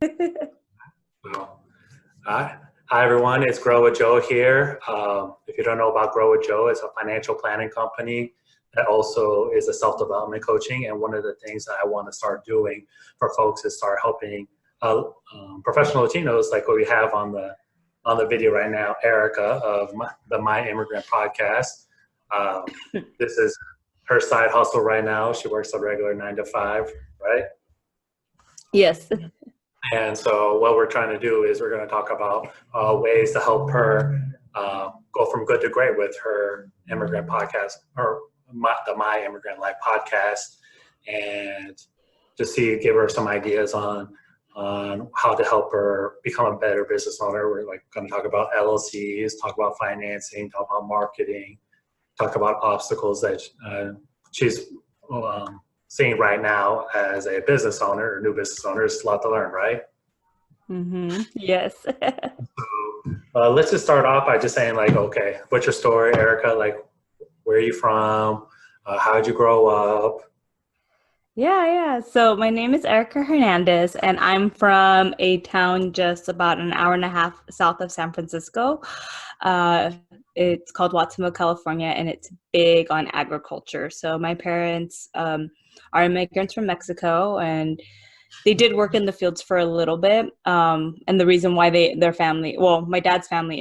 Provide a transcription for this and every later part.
Well, hi everyone, it's Grow with Joe here. If you don't know about Grow with Joe, it's a financial planning company that also is a self-development coaching. And one of the things that I want to start doing for folks is start helping professional Latinos, like what we have on the video right now, Erica of the My Immigrant podcast. This is her side hustle right now. She works a regular 9 to 5, right? Yes. And so what we're trying to do is we're going to talk about ways to help her go from good to great with her immigrant podcast, or the My Immigrant Life podcast, and just give her some ideas on how to help her become a better business owner. We're going to talk about LLCs, talk about financing, talk about marketing, talk about obstacles that she's seeing right now as a business owner or new business owner. It's a lot to learn, right? Mm-hmm. Yes. So let's just start off by just saying, okay, what's your story, Erica? Where are you from? How did you grow up? Yeah. So my name is Erica Hernandez, and I'm from a town just about an hour and a half south of San Francisco. It's called Watsonville, California, and it's big on agriculture. So my parents are immigrants from Mexico, and they did work in the fields for a little bit. And the reason why their family, well, my dad's family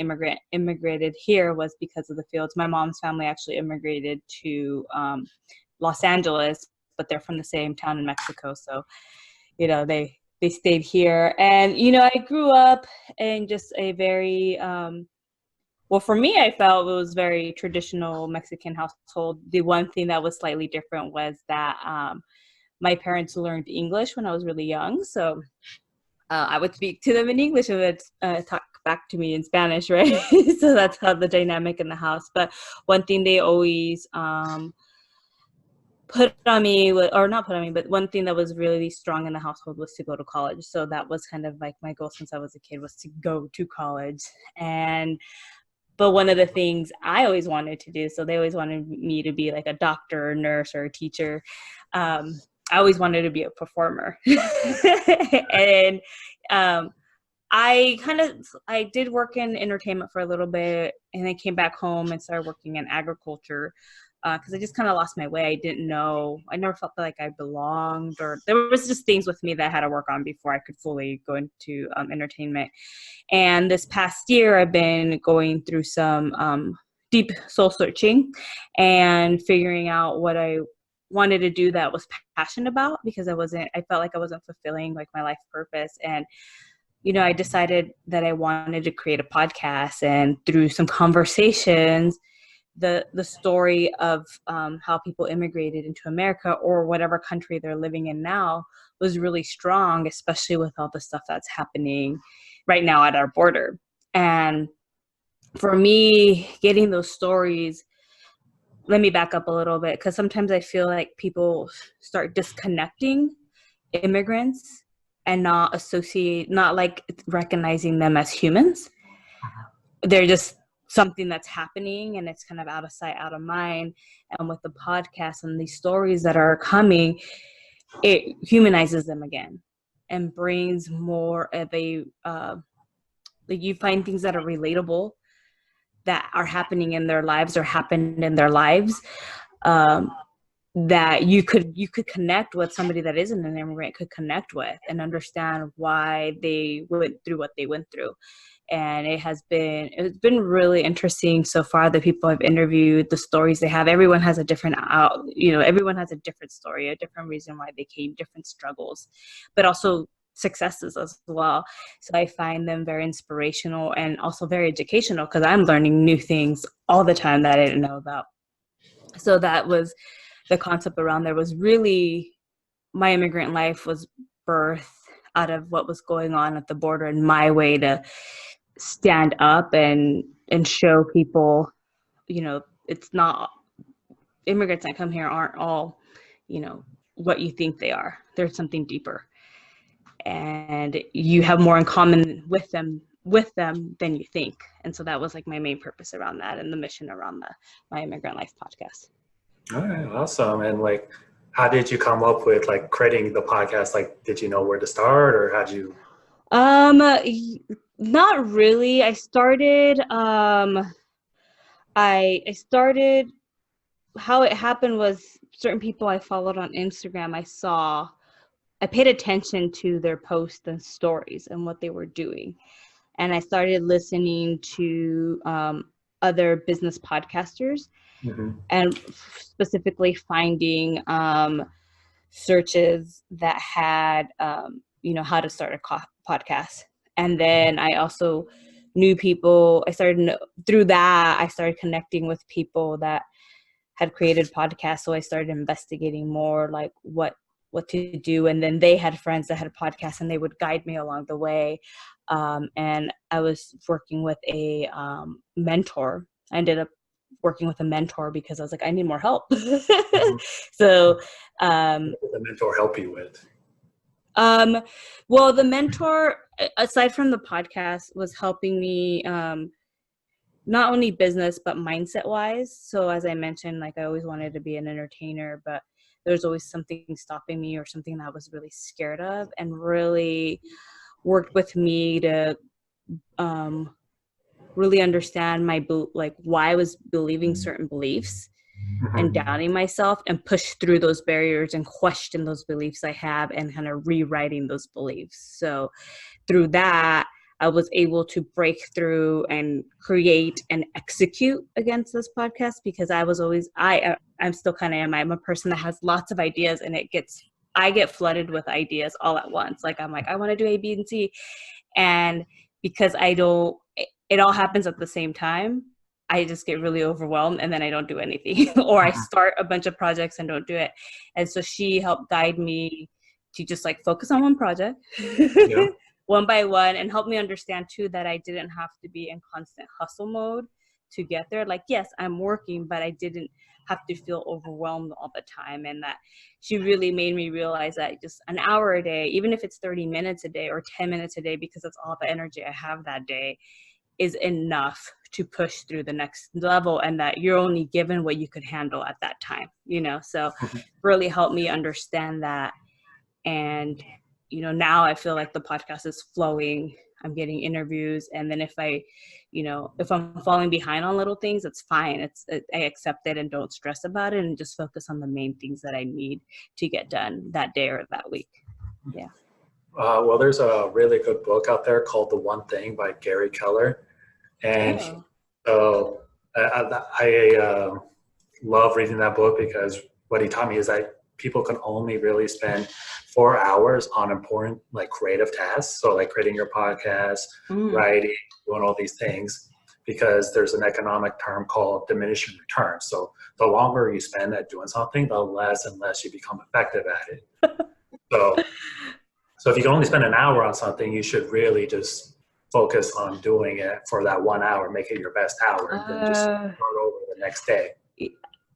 immigrated here was because of the fields. My mom's family actually immigrated to Los Angeles, but they're from the same town in Mexico. So, they stayed here. And, I grew up in just a very, well, for me, I felt it was very traditional Mexican household. The one thing that was slightly different was that my parents learned English when I was really young. So I would speak to them in English and they'd talk back to me in Spanish, right? So that's how the dynamic in the house. But one thing they always put on me, or not put on me, but one thing that was really strong in the household was to go to college. So that was kind of like my goal since I was a kid, was to go to college. But one of the things I always wanted to do, so they always wanted me to be like a doctor or nurse or a teacher. I always wanted to be a performer. And I did work in entertainment for a little bit, and I came back home and started working in agriculture because I just kind of lost my way. I never felt like I belonged, or there was just things with me that I had to work on before I could fully go into entertainment. And this past year, I've been going through some deep soul searching and figuring out what I wanted to do that was passionate about, because I felt like I wasn't fulfilling like my life purpose. And I decided that I wanted to create a podcast, and through some conversations, the story of how people immigrated into America or whatever country they're living in now was really strong, especially with all the stuff that's happening right now at our border. And for me, getting those stories, let me back up a little bit, because sometimes I feel like people start disconnecting immigrants and not like recognizing them as humans. They're just something that's happening, and it's kind of out of sight, out of mind. And with the podcast and these stories that are coming, it humanizes them again and brings more of a, like, you find things that are relatable, that are happening in their lives or happened in their lives, that you could connect with. Somebody that isn't an immigrant could connect with and understand why they went through what they went through. And it's been really interesting so far, the people I've interviewed, the stories they have. Everyone has a different everyone has a different story, a different reason why they came, different struggles, but also successes as well. So I find them very inspirational and also very educational, because I'm learning new things all the time that I didn't know about. So that was the concept around there. Was really, My Immigrant Life was birthed out of what was going on at the border, and my way to stand up and show people, it's not, immigrants that come here aren't all, what you think they are. There's something deeper, and you have more in common with them than you think. And so that was like my main purpose around that, and the mission around the My Immigrant Life podcast. All right, awesome. And how did you come up with creating the podcast? Did you know where to start, or how'd you Not really. I started, how it happened was certain people I followed on Instagram, I paid attention to their posts and stories and what they were doing. And I started listening to other business podcasters, Mm-hmm. and specifically finding searches that had, how to start a podcast. And then I also knew people, through that, I started connecting with people that had created podcasts. So I started investigating more like what to do. And then they had friends that had podcasts and they would guide me along the way. And I was working with a mentor. I ended up working with a mentor because I was like, I need more help. Mm-hmm. So, What did the mentor help you with? well, the mentor, aside from the podcast, was helping me, not only business, but mindset wise. So as I mentioned, like I always wanted to be an entertainer, but there's always something stopping me or something that I was really scared of, and really worked with me to really understand like why I was believing certain beliefs and Mm-hmm. doubting myself, and push through those barriers and question those beliefs I have and kind of rewriting those beliefs. So through that, I was able to break through and create and execute against this podcast, because I was always, I'm still kind of I'm a person that has lots of ideas, and I get flooded with ideas all at once. Like I'm like, I want to do A, B, and C. And because it all happens at the same time, I just get really overwhelmed, and then I don't do anything. Or I start a bunch of projects and don't do it. And so she helped guide me to just like focus on one project Yeah. one by one, and help me understand too that I didn't have to be in constant hustle mode to get there. Like, yes, I'm working, but I didn't have to feel overwhelmed all the time. And that she really made me realize that just an hour a day, even if it's 30 minutes a day or 10 minutes a day, because that's all the energy I have that day, is enough to push through the next level, and that you're only given what you could handle at that time, so really helped me understand that. And now I feel like the podcast is flowing. I'm getting interviews, and then if I'm falling behind on little things, it's fine. I accept it and don't stress about it, and just focus on the main things that I need to get done that day or that week. Yeah. Well, there's a really good book out there called The One Thing by Gary Keller. And Oh. so I love reading that book, because what he taught me is that people can only really spend 4 hours on important, like creative tasks. So like creating your podcast, Mm. writing, doing all these things, because there's an economic term called diminishing returns. So the longer you spend at doing something, the less and less you become effective at it. So if you can only spend an hour on something, you should really just focus on doing it for that 1 hour, make it your best hour, and then just start over the next day.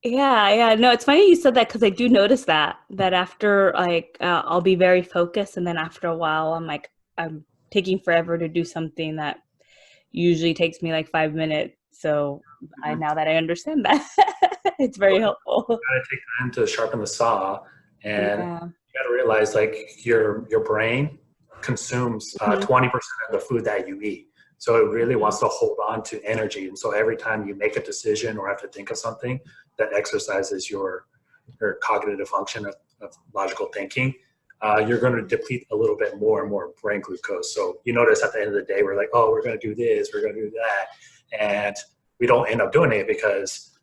Yeah. No, it's funny you said that, because I do notice that after like I'll be very focused, and then after a while I'm taking forever to do something that usually takes me like 5 minutes. So now that I understand that, it's very helpful. You gotta take time to sharpen the saw, and Yeah. you gotta realize like your brain consumes 20% of the food that you eat. So it really wants to hold on to energy. And so every time you make a decision or have to think of something that exercises your cognitive function of logical thinking, you're going to deplete a little bit more and more brain glucose. So you notice at the end of the day, we're like, oh, we're going to do this, we're going to do that. And we don't end up doing it because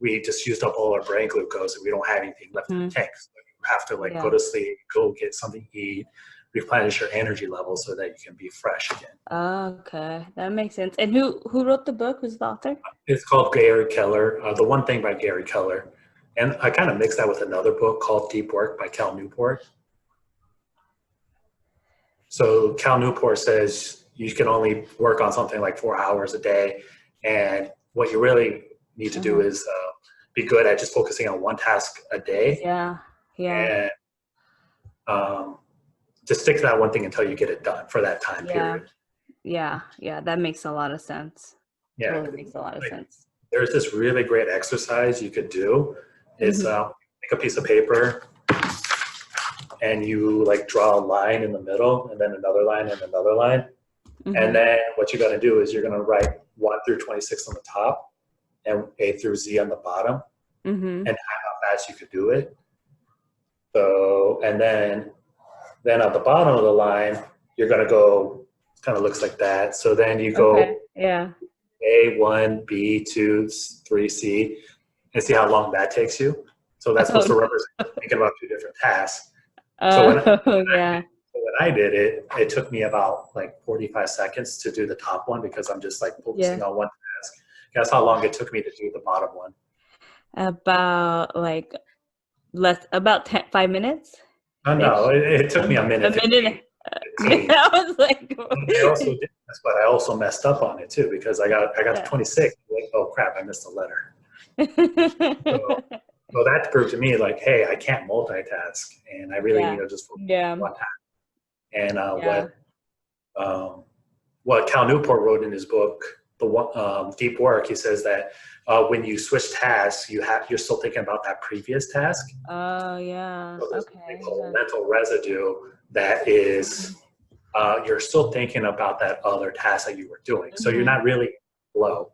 we just used up all our brain glucose and we don't have anything left in the tank. So you have to go to sleep, go get something to eat, replenish your energy level so that you can be fresh again. Okay, that makes sense. And who wrote the book? Who's the author? It's called Gary Keller, The One Thing by Gary Keller. And I kind of mixed that with another book called Deep Work by Cal Newport. So Cal Newport says you can only work on something like 4 hours a day. And what you really need to do is be good at just focusing on one task a day. Yeah. And just stick to that one thing until you get it done for that time period. Yeah, that makes a lot of sense. Yeah, totally makes a lot of sense. There's this really great exercise you could do. Is take a piece of paper and you like draw a line in the middle and then another line and another line. Mm-hmm. And then what you're going to do is you're going to write 1 through 26 on the top and A through Z on the bottom, and how fast you could do it. So, and then at the bottom of the line, you're going to go, kind of looks like that. So then you go A1, B2, 3, C, and see how long that takes you. So that's supposed to represent thinking about 2 different tasks. So when I did it, it took me about like 45 seconds to do the top one because I'm just like focusing on one task. Guess how long it took me to do the bottom one? About like 5 minutes. No, it took me a minute. I was like, I also messed up on it too because I got to 26. Like, oh crap, I missed a letter. So that proved to me like, hey, I can't multitask, and I really need to just focus on one task. And what Cal Newport wrote in his book, Deep Work, he says that when you switch tasks, you're still thinking about that previous task. Oh yeah. So there's mental residue that is you're still thinking about that other task that you were doing. So you're not really low.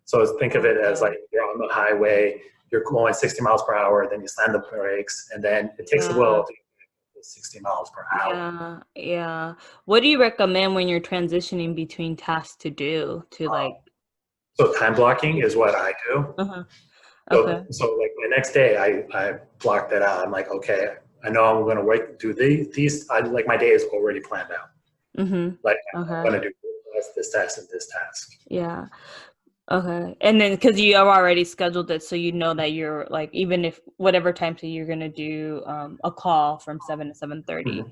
So think of it as like you're on the highway, you're going 60 miles per hour, then you slam the brakes, and then it takes a while to get 60 miles per hour. Yeah. What do you recommend when you're transitioning between tasks to do So time blocking is what I do. So like the next day I blocked that out. I'm like, okay, I know I'm going to do these. Like my day is already planned out. Like I'm going to do this task and this task. Yeah. Okay. And then because you have already scheduled it, so you know that you're like, even if whatever time so you're going to do a call from 7 to 7:30.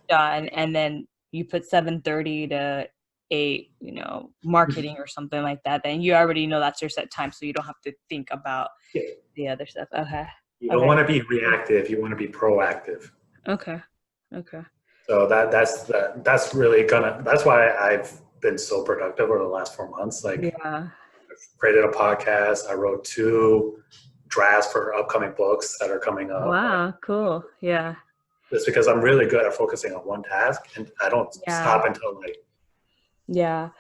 Done. And then you put 7:30 to 8, marketing or something like that. Then you already know that's your set time, so you don't have to think about the other stuff. Okay. You don't want to be reactive. You want to be proactive. Okay. So that's really that's why I've been so productive over the last 4 months. Like, I've created a podcast. I wrote 2 drafts for upcoming books that are coming up. Wow, cool. Yeah. It's because I'm really good at focusing on one task, and I don't stop until like. Yeah.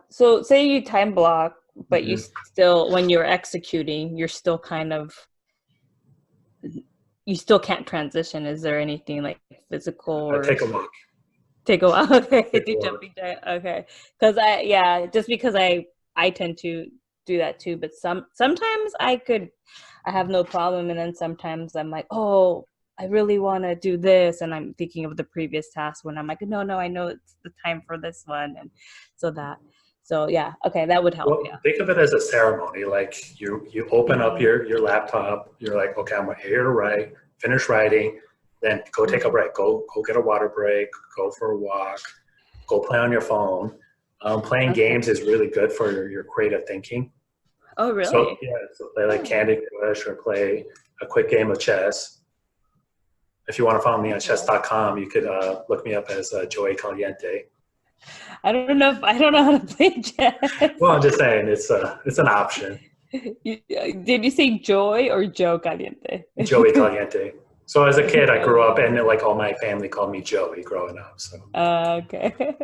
So say you time block, but you still, when you're executing, you're still kind of, you still can't transition. Is there anything like physical or take a walk? Okay. Okay. Because I tend to do that too, but sometimes I have no problem, and then sometimes I'm like, oh, I really want to do this, and I'm thinking of the previous task when I'm like, no, I know it's the time for this one, and okay, that would help. Well, think of it as a ceremony. Like you open up your laptop, you're like, okay, I'm here to write, finish writing, then go take a break, go get a water break, go for a walk, go play on your phone. Playing games is really good for your creative thinking. Oh, really? So play like Candy Crush or play a quick game of chess. If you want to follow me on chess.com, you could look me up as Joey Caliente. I don't know how to play chess. Well, I'm just saying it's an option. Did you say Joy or Joe Caliente? Joey Caliente. So as a kid, I grew up, and like all my family called me Joey growing up. So. Okay.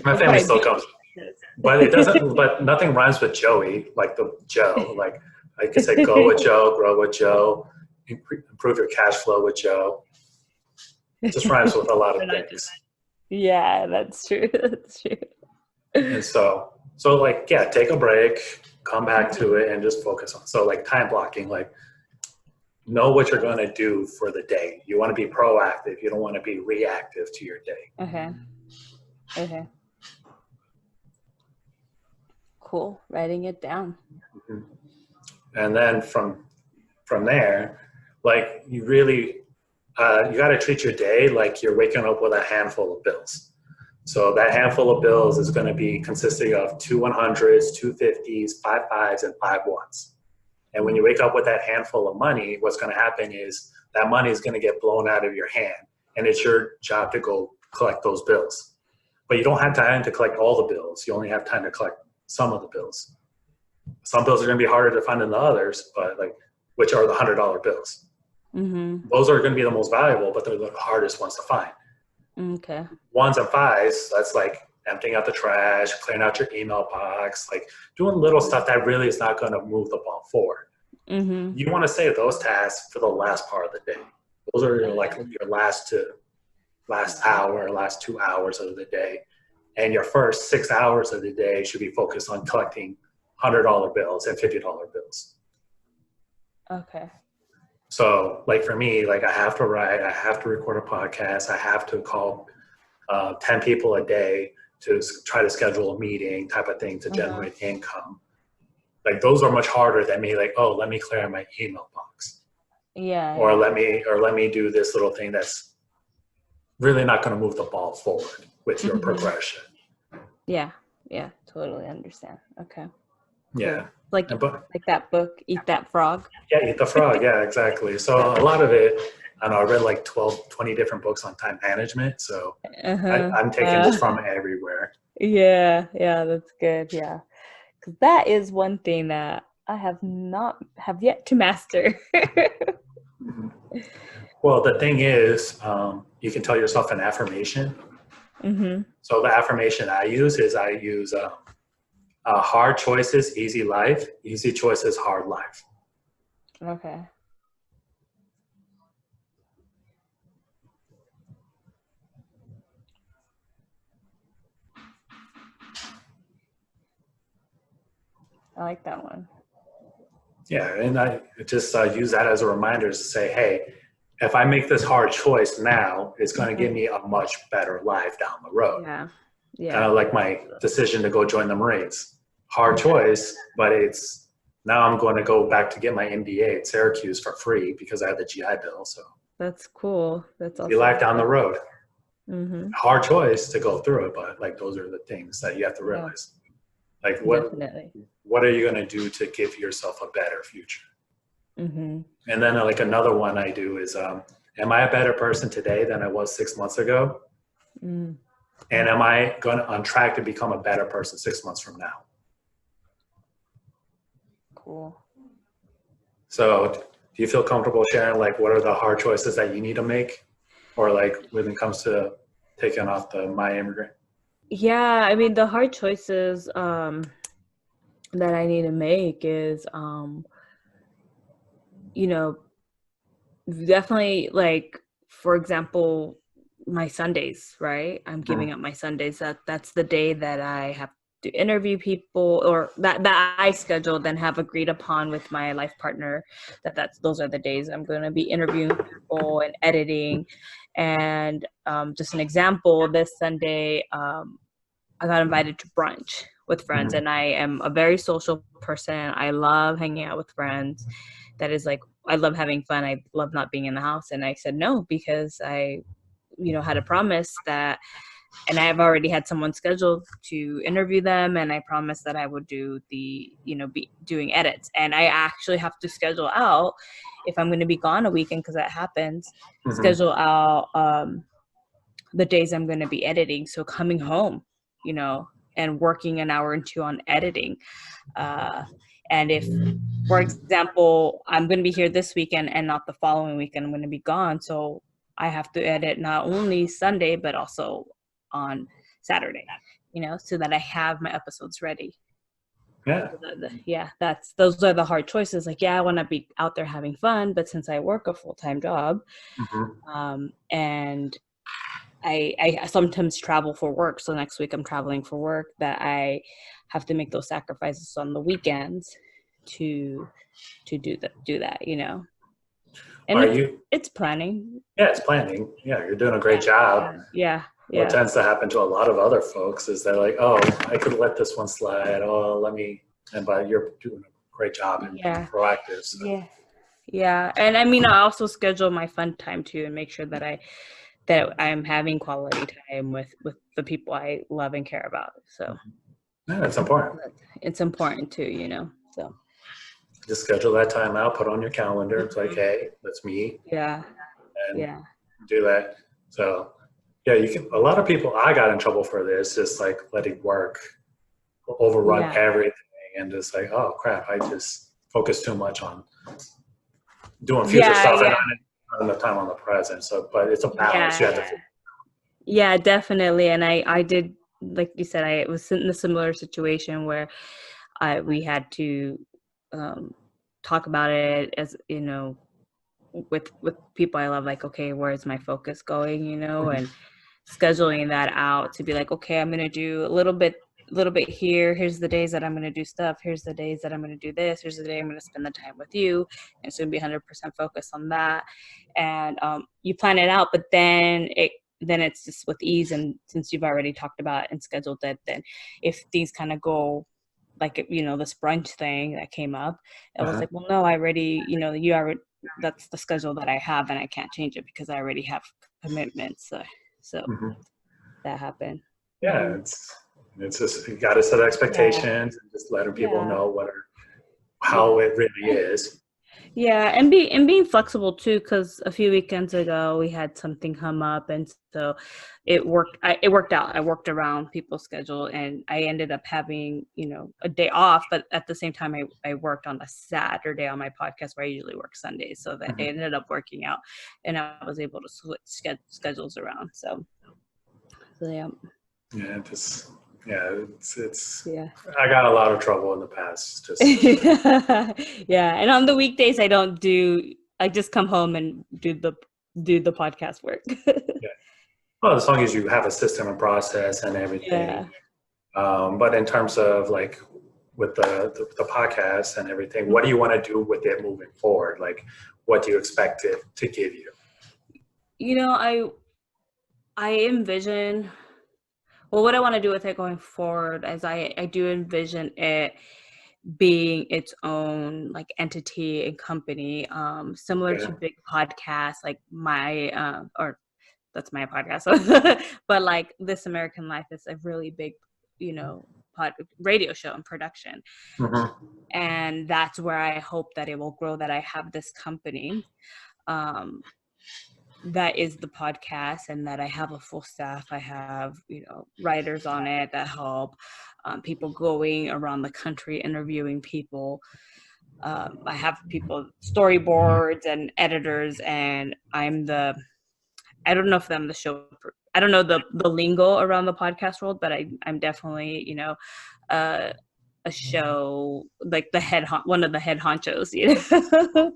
My family still comes, but it doesn't. But nothing rhymes with Joey, like the Joe. Like I could say, go with Joe, grow with Joe, improve your cash flow with Joe. It just rhymes with a lot of things. Yeah, that's true. And so like, take a break, come back to it, and just focus on. So like time blocking, like know what you're going to do for the day. You want to be proactive. You don't want to be reactive to your day. Okay. Cool. Writing it down. And then from there, like you really, you got to treat your day like you're waking up with a handful of bills. So that handful of bills is going to be consisting of 2 100s, 2 50s, 5 5s, and 5 1s. And when you wake up with that handful of money, what's going to happen is that money is going to get blown out of your hand, and it's your job to go collect those bills. But you don't have time to collect all the bills. You only have time to collect some of the bills. Some bills are going to be harder to find than the others, but like, which are the $100 bills. Mm-hmm. Those are going to be the most valuable, but they're the hardest ones to find. Okay. Ones and fives, that's like emptying out the trash, clearing out your email box, like doing little stuff that really is not going to move the ball forward. Mm-hmm. You want to save those tasks for the last part of the day. Those are like your last hour, last 2 hours of the day. And your first 6 hours of the day should be focused on collecting $100 bills and $50 bills. Okay. So like for me, like I have to write, I have to record a podcast, I have to call 10 people a day to try to schedule a meeting type of thing to generate income. Like those are much harder than me like, oh, let me clear my email box. Yeah. Or let me do this little thing that's really not going to move the ball forward with your progression. Yeah. Yeah. Totally understand. Okay. Yeah. Cool. Like that book, Eat That Frog. Yeah, Eat the Frog. Yeah, exactly. So a lot of it, I don't know, I read like 12, 20 different books on time management. So I'm taking this from everywhere. Yeah. Yeah. That's good. Yeah. Because that is one thing that I have yet to master. Well, the thing is, you can tell yourself an affirmation. Mm-hmm. So the affirmation I use hard choices, easy life. Easy choices, hard life. Okay. I like that one. Yeah, and I just use that as a reminder to say, hey, if I make this hard choice now, it's going to give me a much better life down the road. Yeah. Yeah. Kind of like my decision to go join the Marines. Hard choice, but it's now I'm going to go back to get my MBA at Syracuse for free because I had the GI Bill. So that's cool. That's awesome. Be life down the road. Mm-hmm. Hard choice to go through it, but like those are the things that you have to realize. Like what are you going to do to give yourself a better future? Mm-hmm. And then like another one I do is, am I a better person today than I was 6 months ago? Mm. And am I on track to become a better person 6 months from now? Cool. So do you feel comfortable sharing like what are the hard choices that you need to make? Or like when it comes to taking off the My Immigrant? Yeah, I mean the hard choices that I need to make is definitely like, for example, my Sundays, right? I'm giving up my Sundays. That's the day that I have to interview people, or that I scheduled and have agreed upon with my life partner, those are the days I'm going to be interviewing people and editing. And just an example, this Sunday I got invited to brunch with friends, and I am a very social person. I love hanging out with friends. That is like, I love having fun. I love not being in the house. And I said no because I had a promise that, and I've already had someone scheduled to interview them, and I promised that I would do be doing edits. And I actually have to schedule out, if I'm going to be gone a weekend, because that happens, schedule out the days I'm going to be editing. So coming home, and working an hour or two on editing. And if, for example, I'm going to be here this weekend and not the following weekend, I'm going to be gone. So I have to edit not only Sunday, but also on Saturday, so that I have my episodes ready. Yeah. Those are the hard choices. Like, I want to be out there having fun, but since I work a full-time job, and I sometimes travel for work. So next week I'm traveling for work, that I have to make those sacrifices on the weekends to do that, And it's planning. Yeah, it's planning. Yeah, you're doing a great job. Yeah. What tends to happen to a lot of other folks is they're like, oh, I could let this one slide. Oh, but you're doing a great job and being proactive. So. Yeah. And I mean, I also schedule my fun time too, and make sure that I'm having quality time with the people I love and care about. So yeah, that's important. It's important too, so. Just schedule that time out, put on your calendar. It's like, hey, let's meet. Yeah. And do that. So yeah, a lot of people, I got in trouble for this, just like letting work overrun everything, and just like, oh crap, I just focus too much on doing future Yeah, stuff and yeah, not enough time on the present. So, but it's a balance. You have to. yeah, yeah, definitely. And I did, like you said, I was in a similar situation where we had to um, talk about it, as you know, with people I love, like, okay, where's my focus going, and scheduling that out to be like, okay, I'm gonna do a little bit here. Here's the days that I'm gonna do stuff. Here's the days that I'm gonna do this. Here's the day I'm gonna spend the time with you. And it's gonna be 100% focused on that. And you plan it out, but then it's just with ease. And since you've already talked about and scheduled it, then if things kind of go like, this brunch thing that came up, I was Uh-huh. like, well, no, I already, you already, that's the schedule that I have, and I can't change it because I already have commitments. So Hmm. that happened. Yeah, Hmm. it's just you got to set Yeah, expectations and just letting people yeah, know how yeah, it really is. yeah, and being flexible too, because a few weekends ago we had something come up, and so it worked out. I worked around people's schedule, and I ended up having a day off, but at the same time I worked on a Saturday on my podcast where I usually work Sundays, so that it Mhm. ended up working out, and I was able to switch schedules around. So yeah. Yeah, just yeah, it's. Yeah. I got a lot of trouble in the past. Just Yeah. And on the weekdays I just come home and do the podcast work. yeah. Well, as long as you have a system and process and everything. Yeah. But in terms of like with the podcast and everything, what do you want to do with it moving forward? Like, what do you expect it to give you? You know, I envision well, what I want to do with it going forward is I do envision it being its own like entity and company, similar Yeah. to big podcasts like my or that's my podcast. But like This American Life is a really big, you know, radio show and production. Hmm. And that's where I hope that it will grow, that I have this company um, that is the podcast, and that I have a full staff. I have, writers on it that help, people going around the country interviewing people. I have people, storyboards and editors, and I don't know if I'm the show. I don't know the lingo around the podcast world, but I'm definitely uh, a show like one of the head honchos,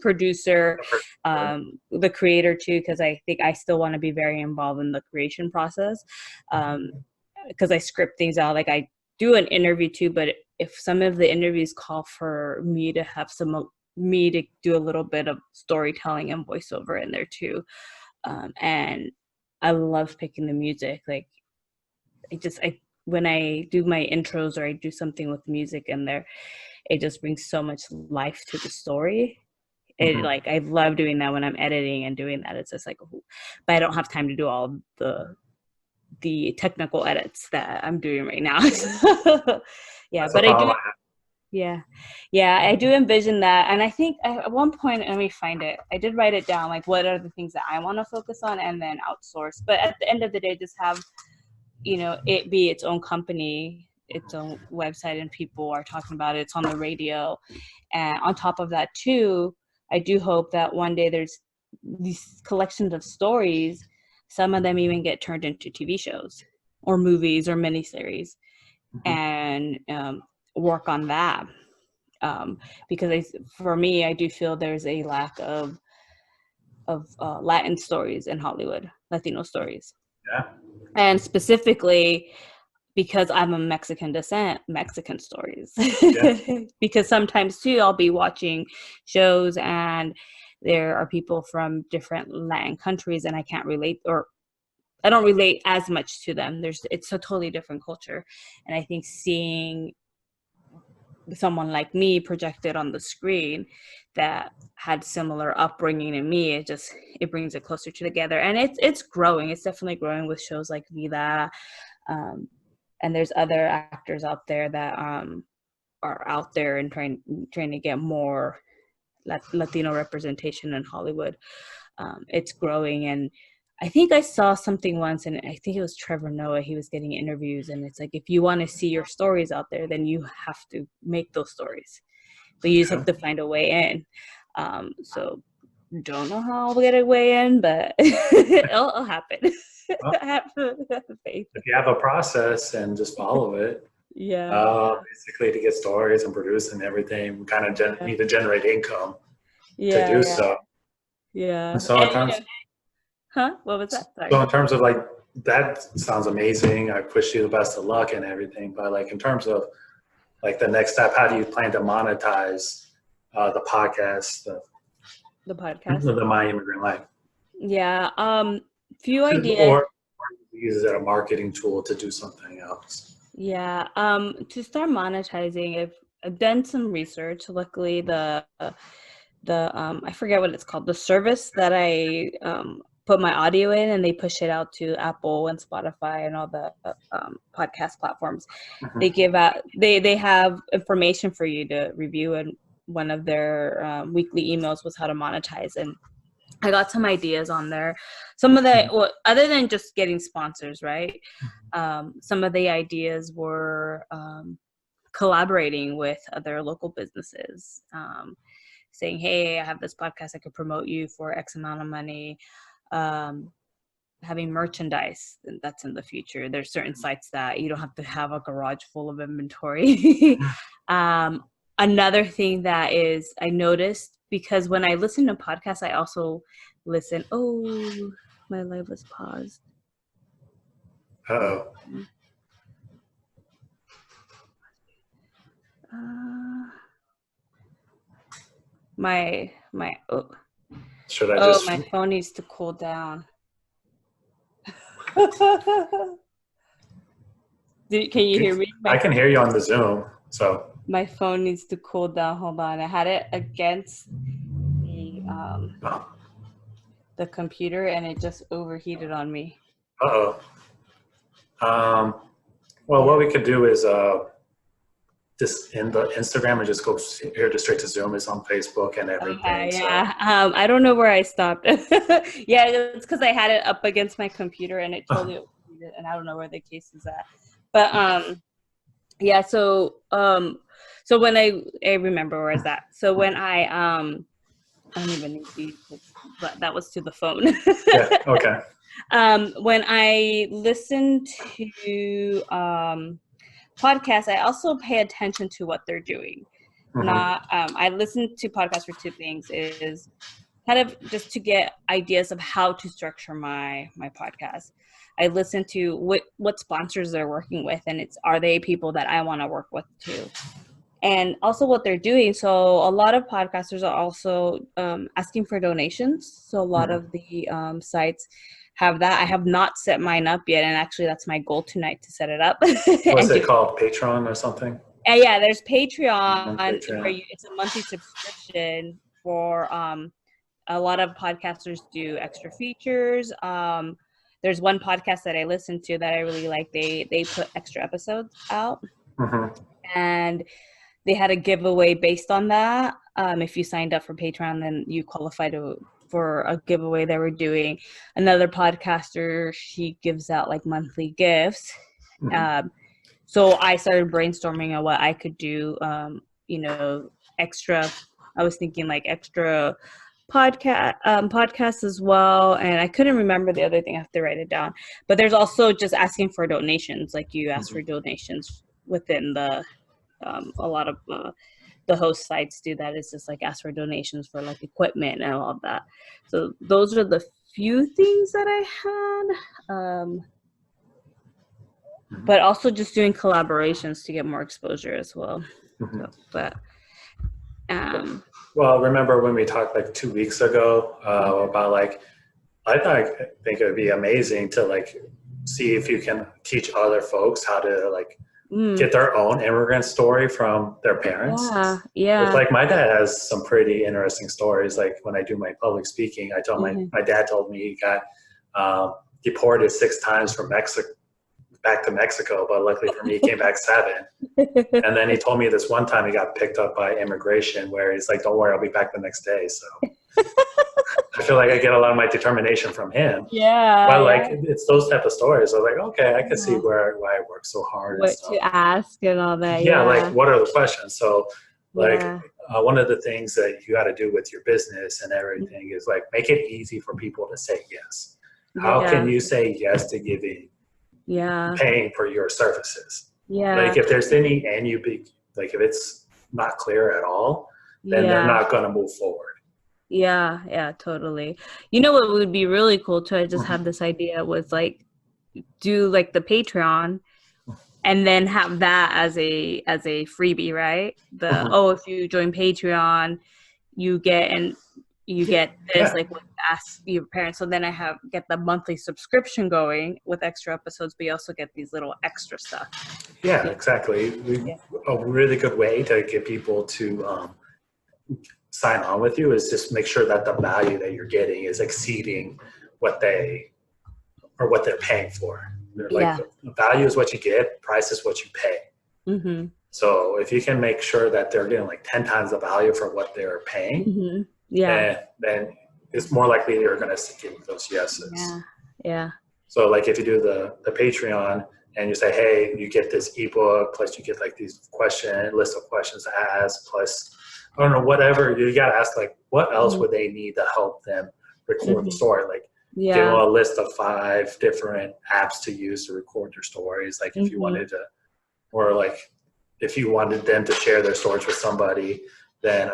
producer, the creator too, because I think I still want to be very involved in the creation process, because I script things out. Like I do an interview too, but if some of the interviews call for me to do a little bit of storytelling and voiceover in there too, and I love picking the music. Like I when I do my intros or I do something with music in there, it just brings so much life to the story. It Hmm. like I love doing that when I'm editing and doing that. It's just like, but I don't have time to do all the technical edits that I'm doing right now. Yeah, That's a but I problem do. I have. Yeah. Yeah, I do envision that. And I think at one point, let me find it. I did write it down, like what are the things that I want to focus on and then outsource. But at the end of the day, just have, it be its own company, its own website, and people are talking about it. It's on the radio. And on top of that, too, I do hope that one day there's these collections of stories. Some of them even get turned into TV shows or movies or miniseries, Mhm. and work on that, because for me, I do feel there's a lack of Latin stories in Hollywood, Latino stories, Yeah. and specifically because I'm a Mexican descent, Mexican stories. Yeah. Because sometimes too, I'll be watching shows and there are people from different Latin countries, and I can't relate, or I don't relate as much to them. It's a totally different culture, and I think seeing someone like me projected on the screen that had similar upbringing to me, it brings it closer together. And it's growing. It's definitely growing with shows like Vida, um, and there's other actors out there that are out there and trying to get more Latino representation in Hollywood. It's growing. And I think I saw something once, and I think it was Trevor Noah. He was getting interviews, and it's like, if you want to see your stories out there, then you have to make those stories, but you just have Yeah. to find a way in. So don't know how I'll get a way in, but it'll happen. Well, I have faith. if you have a process and just follow it, Yeah. basically to get stories and produce and everything, we kind of Yeah. need to generate income to Yeah. do Yeah. so. And Yeah. so in And terms, huh? What was that? so Sorry. in terms of like that sounds amazing. I wish you the best of luck and everything. But like in terms of like the next step, how do you plan to monetize the podcast, The podcast. the My Immigrant Life, Yeah. Few ideas. or use it as a marketing tool to do something else? Yeah. To start monetizing, I've done some research. Luckily, the I forget what it's called, the service that I put my audio in, and they push it out to Apple and Spotify and all the podcast platforms. Mhm. They give out they have information for you to review, and one of their weekly emails was how to monetize, and I got some ideas on there. Some of the, well, other than just getting sponsors, right? Some of the ideas were collaborating with other local businesses, saying, hey, I have this podcast, I could promote you for X amount of money. Having merchandise, that's in the future. There's certain sites that you don't have to have a garage full of inventory. Another thing that is I noticed, because when I listen to podcasts, I also listen. Oh, my live was paused. Uh-oh. My oh, Should I oh, just? my phone needs to cool down. Can you hear me? I can hear you on the Zoom. So My phone needs to cool down. Hold on. I had it against the computer, and it just overheated on me. uh-oh. Well, what we could do is just in the Instagram and just go here to straight to Zoom. Is on Facebook and everything. Okay, So. yeah. I don't know where I stopped. Yeah, it's because I had it up against my computer, and it totally overheated, and I don't know where the case is at. But yeah. So so when I remember where is that. So when I don't even need these, but that was to the phone. Yeah. Okay. When I listen to podcasts, I also pay attention to what they're doing. Mm-hmm. Not, I listen to podcasts for two things: is kind of just to get ideas of how to structure my podcast. I listen to what sponsors they're working with, and are they people that I want to work with too, and also what they're doing. So a lot of podcasters are also asking for donations. So a lot of the sites have that. I have not set mine up yet, and actually that's my goal tonight, to set it up. What's it called? Patreon or something? And yeah, there's Patreon, Patreon. where it's a monthly subscription for a lot of podcasters do extra features. There's one podcast that I listen to that I really like. They put extra episodes out, and they had a giveaway based on that. If you signed up for Patreon, then you qualify for a giveaway they were doing. Another podcaster, she gives out like monthly gifts. So I started brainstorming on what I could do, extra. I was thinking like extra podcasts as well, and I couldn't remember the other thing. I have to write it down. But there's also just asking for donations, like you ask for donations within the a lot of the host sites do that. It's just like ask for donations for like equipment and all of that. So those are the few things that I had. But also just doing collaborations to get more exposure as well. So, but well, remember when we talked like 2 weeks ago about like, I think it would be amazing to like see if you can teach other folks how to like get their own immigrant story from their parents. Yeah. It's like my dad has some pretty interesting stories. Like when I do my public speaking, I tell my dad told me he got deported 6 times from Mexico back to Mexico, but luckily for me, he came back 7. And then he told me this one time he got picked up by immigration, where he's like, "Don't worry, I'll be back the next day." So I feel like I get a lot of my determination from him. Yeah. But like it's those type of stories. I'm like, okay, I can see why I work so hard. What to ask and all that. Yeah, like what are the questions? So like one of the things that you got to do with your business and everything is like make it easy for people to say yes. How can you say yes to giving, paying for your services? Like if there's any like if it's not clear at all, then they're not going to move forward. Yeah, totally. You know what would be really cool too? I just had this idea was like do like the Patreon and then have that as a freebie, right? If you join Patreon, you get this like ask your parents. So then I get the monthly subscription going with extra episodes, but you also get these little extra stuff. Yeah, exactly. A really good way to get people to sign on with you is just make sure that the value that you're getting is exceeding what they're paying for. They're like the value is what you get, price is what you pay. So if you can make sure that they're getting like 10 times the value for what they're paying, then it's more likely you're going to give those yeses. So like if you do the Patreon and you say, hey, you get this ebook, plus you get like these list of questions to ask, plus I don't know, whatever, you got to ask like, what else would they need to help them record the story? Like give them a list of 5 different apps to use to record their stories. Like if you wanted to, or like if you wanted them to share their stories with somebody, then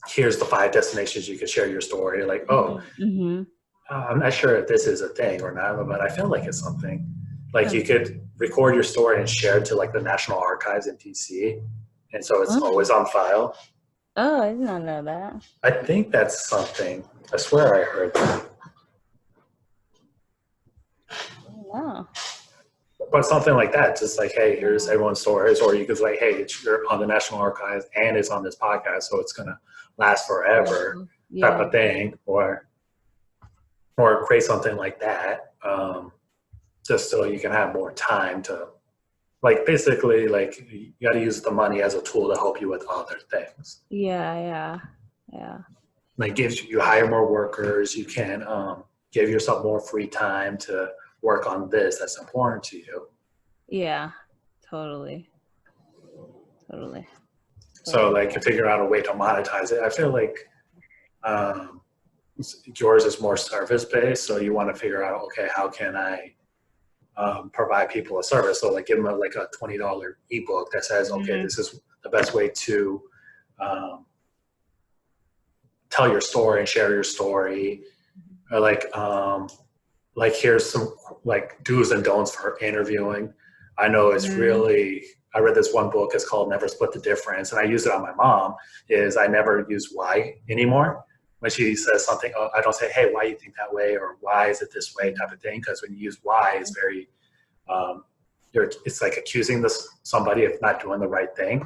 here's the 5 destinations you could share your story. Like, I'm not sure if this is a thing or not, but I feel like it's something. Like you could record your story and share it to like the National Archives in DC. And so it's always on file. Oh, I did not know that. I think that's something. I swear I heard that. Wow. But something like that, just like, hey, here's everyone's stories, or you could like, hey, you're on the National Archives and it's on this podcast, so it's gonna last forever, type of thing, or create something like that, just so you can have more time to, like, basically, like you got to use the money as a tool to help you with other things. Yeah. Like you hire more workers, you can give yourself more free time to work on this that's important to you. Yeah, totally. So like you figure out a way to monetize it. I feel like yours is more service based, so you want to figure out, okay, how can I provide people a service? So like give them a $20 ebook that says, okay, this is the best way to tell your story and share your story, or like here's some like do's and don'ts for interviewing. I know it's really, I read this one book, it's called Never Split the Difference, and I use it on my mom, is I never use why anymore. When she says something, I don't say, hey, why you think that way, or why is it this way, type of thing, because when you use why, it's very, it's like accusing somebody of not doing the right thing.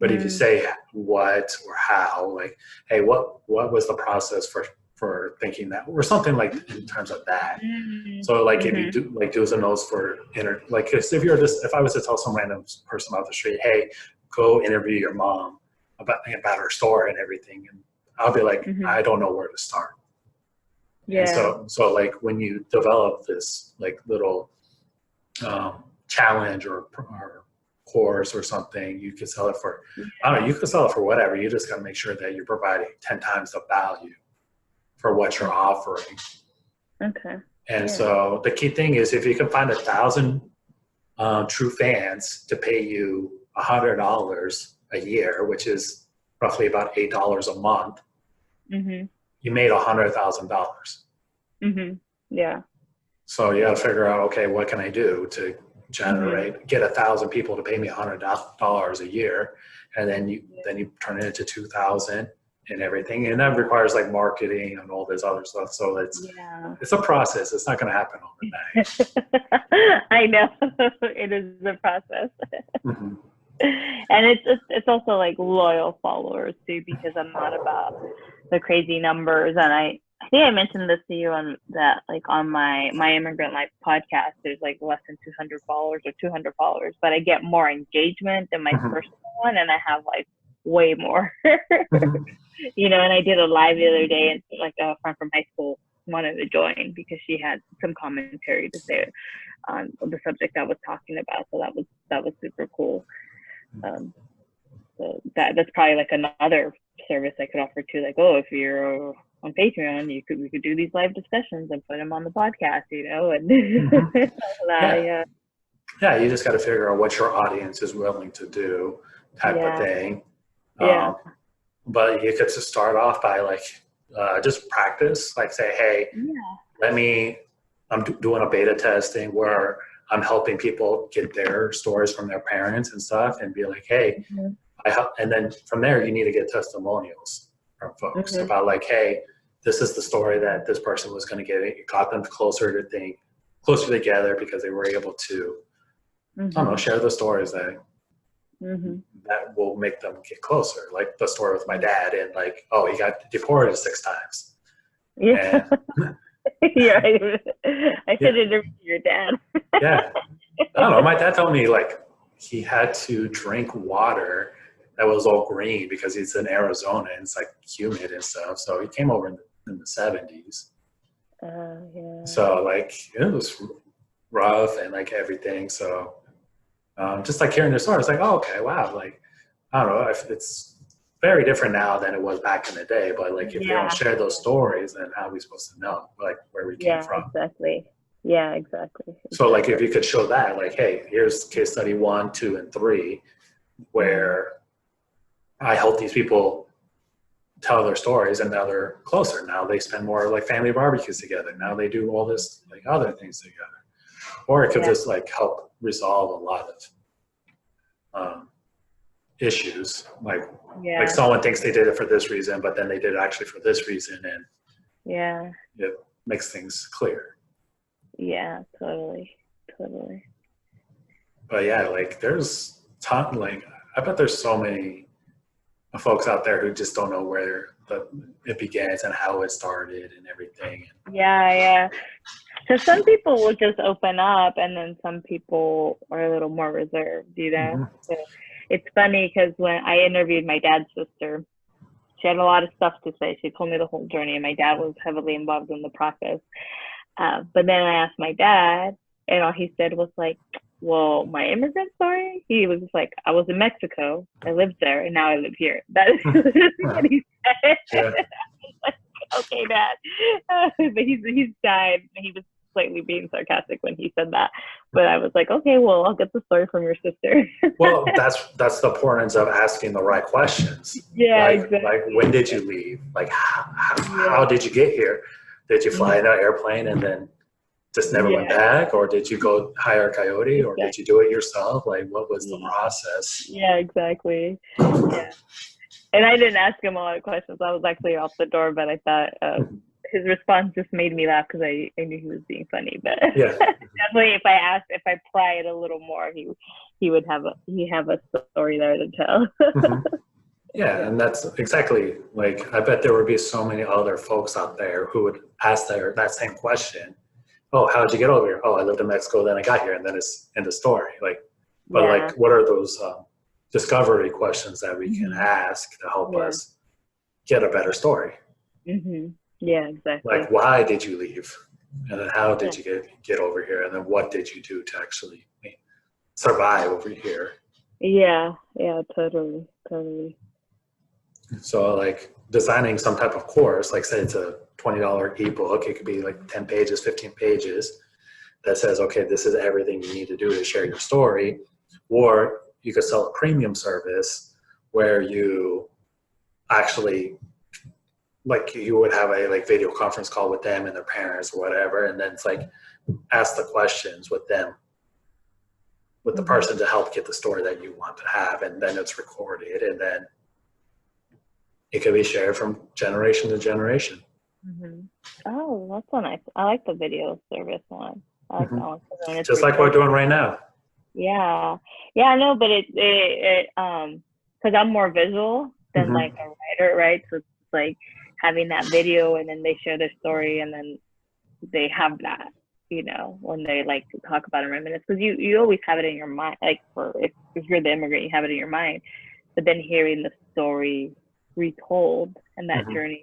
But if you say what or how, like, hey, what was the process for thinking that, or something like in terms of that. So like if you do like do's and don'ts for like if I was to tell some random person off the street, hey, go interview your mom about her story and everything, and I'll be like, I don't know where to start. And so like when you develop this like little challenge or course or something, you could sell it for, I don't know, you could sell it for whatever. You just got to make sure that you're providing 10 times the value for what you're offering. Okay. And so the key thing is if you can find 1,000 true fans to pay you $100 a year, which is roughly about $8 a month, you made $100,000. Yeah. So you got to figure out, okay, what can I do to get 1,000 people to pay me $100 a year, and then you turn it into 2,000 and everything, and that requires like marketing and all this other stuff. So it's a process. It's not going to happen overnight. I know. It is a process. And it's also like loyal followers too, because I'm not about the crazy numbers. And I think I mentioned this to you on my Immigrant Life podcast, there's like less than 200 followers or 200 followers, but I get more engagement than my personal one, and I have like way more. And I did a live the other day, and like a friend from high school wanted to join because she had some commentary to say on the subject I was talking about. So that was super cool. that's probably like another service I could offer too. Like, oh, if you're on Patreon, we could do these live discussions and put them on the podcast, you know, and yeah, you just got to figure out what your audience is willing to do, type of thing. But you could just start off by like just practice, like say, hey, I'm doing a beta testing where I'm helping people get their stories from their parents and stuff, and be like, hey, and then from there you need to get testimonials from folks about like, hey, this is the story that this person was going to get. It got them closer together because they were able to, I don't know, share the stories that that will make them get closer. Like the story with my dad, and like, oh, he got deported 6 times. Yeah. Yeah, I should interview your dad. Yeah. I don't know. My dad told me like he had to drink water that was all green because he's in Arizona and it's like humid and stuff. So he came over in the 70s. So like it was rough and like everything. So just like hearing their story, it's like, oh, okay, wow. Like, I don't know if it's very different now than it was back in the day, but like if you don't share those stories, then how are we supposed to know like where we came from? Exactly. So like if you could show that, like, hey, here's case study 1, 2, and 3 where I help these people tell their stories, and now they're closer. Now they spend more like family barbecues together. Now they do all this like other things together. Or it could just like help resolve a lot of issues, like someone thinks they did it for this reason, but then they did it actually for this reason, and it makes things clear. Totally. But yeah, like there's like I bet there's so many folks out there who just don't know where it begins and how it started and everything. So some people will just open up, and then some people are a little more reserved, you know. So it's funny because when I interviewed my dad's sister, she had a lot of stuff to say. She told me the whole journey, and my dad was heavily involved in the process. But then I asked my dad, and all he said was like, well, my immigrant story, he was just like, I was in Mexico, I lived there, and now I live here. That is what he said. I was like, okay, Dad. But he's died. He was slightly being sarcastic when he said that. But I was like, okay, well, I'll get the story from your sister. Well, that's the importance of asking the right questions. Exactly. Like when did you leave? Like how did you get here? Did you fly in an airplane and then just never went back? Or did you go hire a coyote? Or did you do it yourself? Like what was the process? Yeah, exactly. Yeah. And I didn't ask him a lot of questions. I was actually off the door, but I thought his response just made me laugh because I knew he was being funny. But definitely, if I pry it a little more, he would have a story there to tell. Yeah, and that's exactly like I bet there would be so many other folks out there who would ask that same question. Oh, how did you get over here? Oh, I lived in Mexico, then I got here, and then it's in the story. Like, but like, what are those discovery questions that we can ask to help us get a better story? Yeah, exactly. Like, why did you leave? And then how did you get over here? And then what did you do to actually survive over here? Yeah, totally. So like designing some type of course, like say it's a $20 ebook, it could be like 10 pages, 15 pages that says, okay, this is everything you need to do to share your story. Or you could sell a premium service where you actually, like you would have a like video conference call with them and their parents or whatever. And then it's like, ask the questions with them, with the person to help get the story that you want to have. And then it's recorded, and then it can be shared from generation to generation. Oh, that's so nice. I like the video service one. I like that one. Just like we're doing right now. Yeah, I know, but it because I'm more visual than like a writer, right? So it's like having that video, and then they share their story, and then they have that, you know, when they like talk about it, reminisce, because you always have it in your mind, like if you're the immigrant, you have it in your mind, but then hearing the story retold and that journey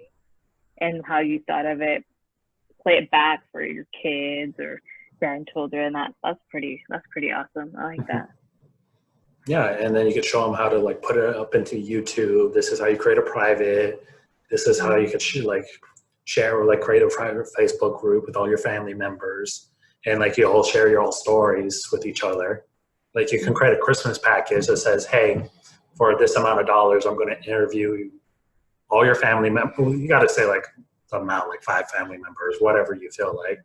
and how you thought of it, play it back for your kids or grandchildren, that's pretty awesome. I like that. Yeah, and then you could show them how to like put it up into YouTube. This is how you create a private. This is how you could share or like create a private Facebook group with all your family members, and like you all share your own stories with each other. Like you can create a Christmas package that says, "Hey, for this amount of dollars, I'm going to interview all your family members." You got to say like the amount, like 5 family members, whatever you feel like.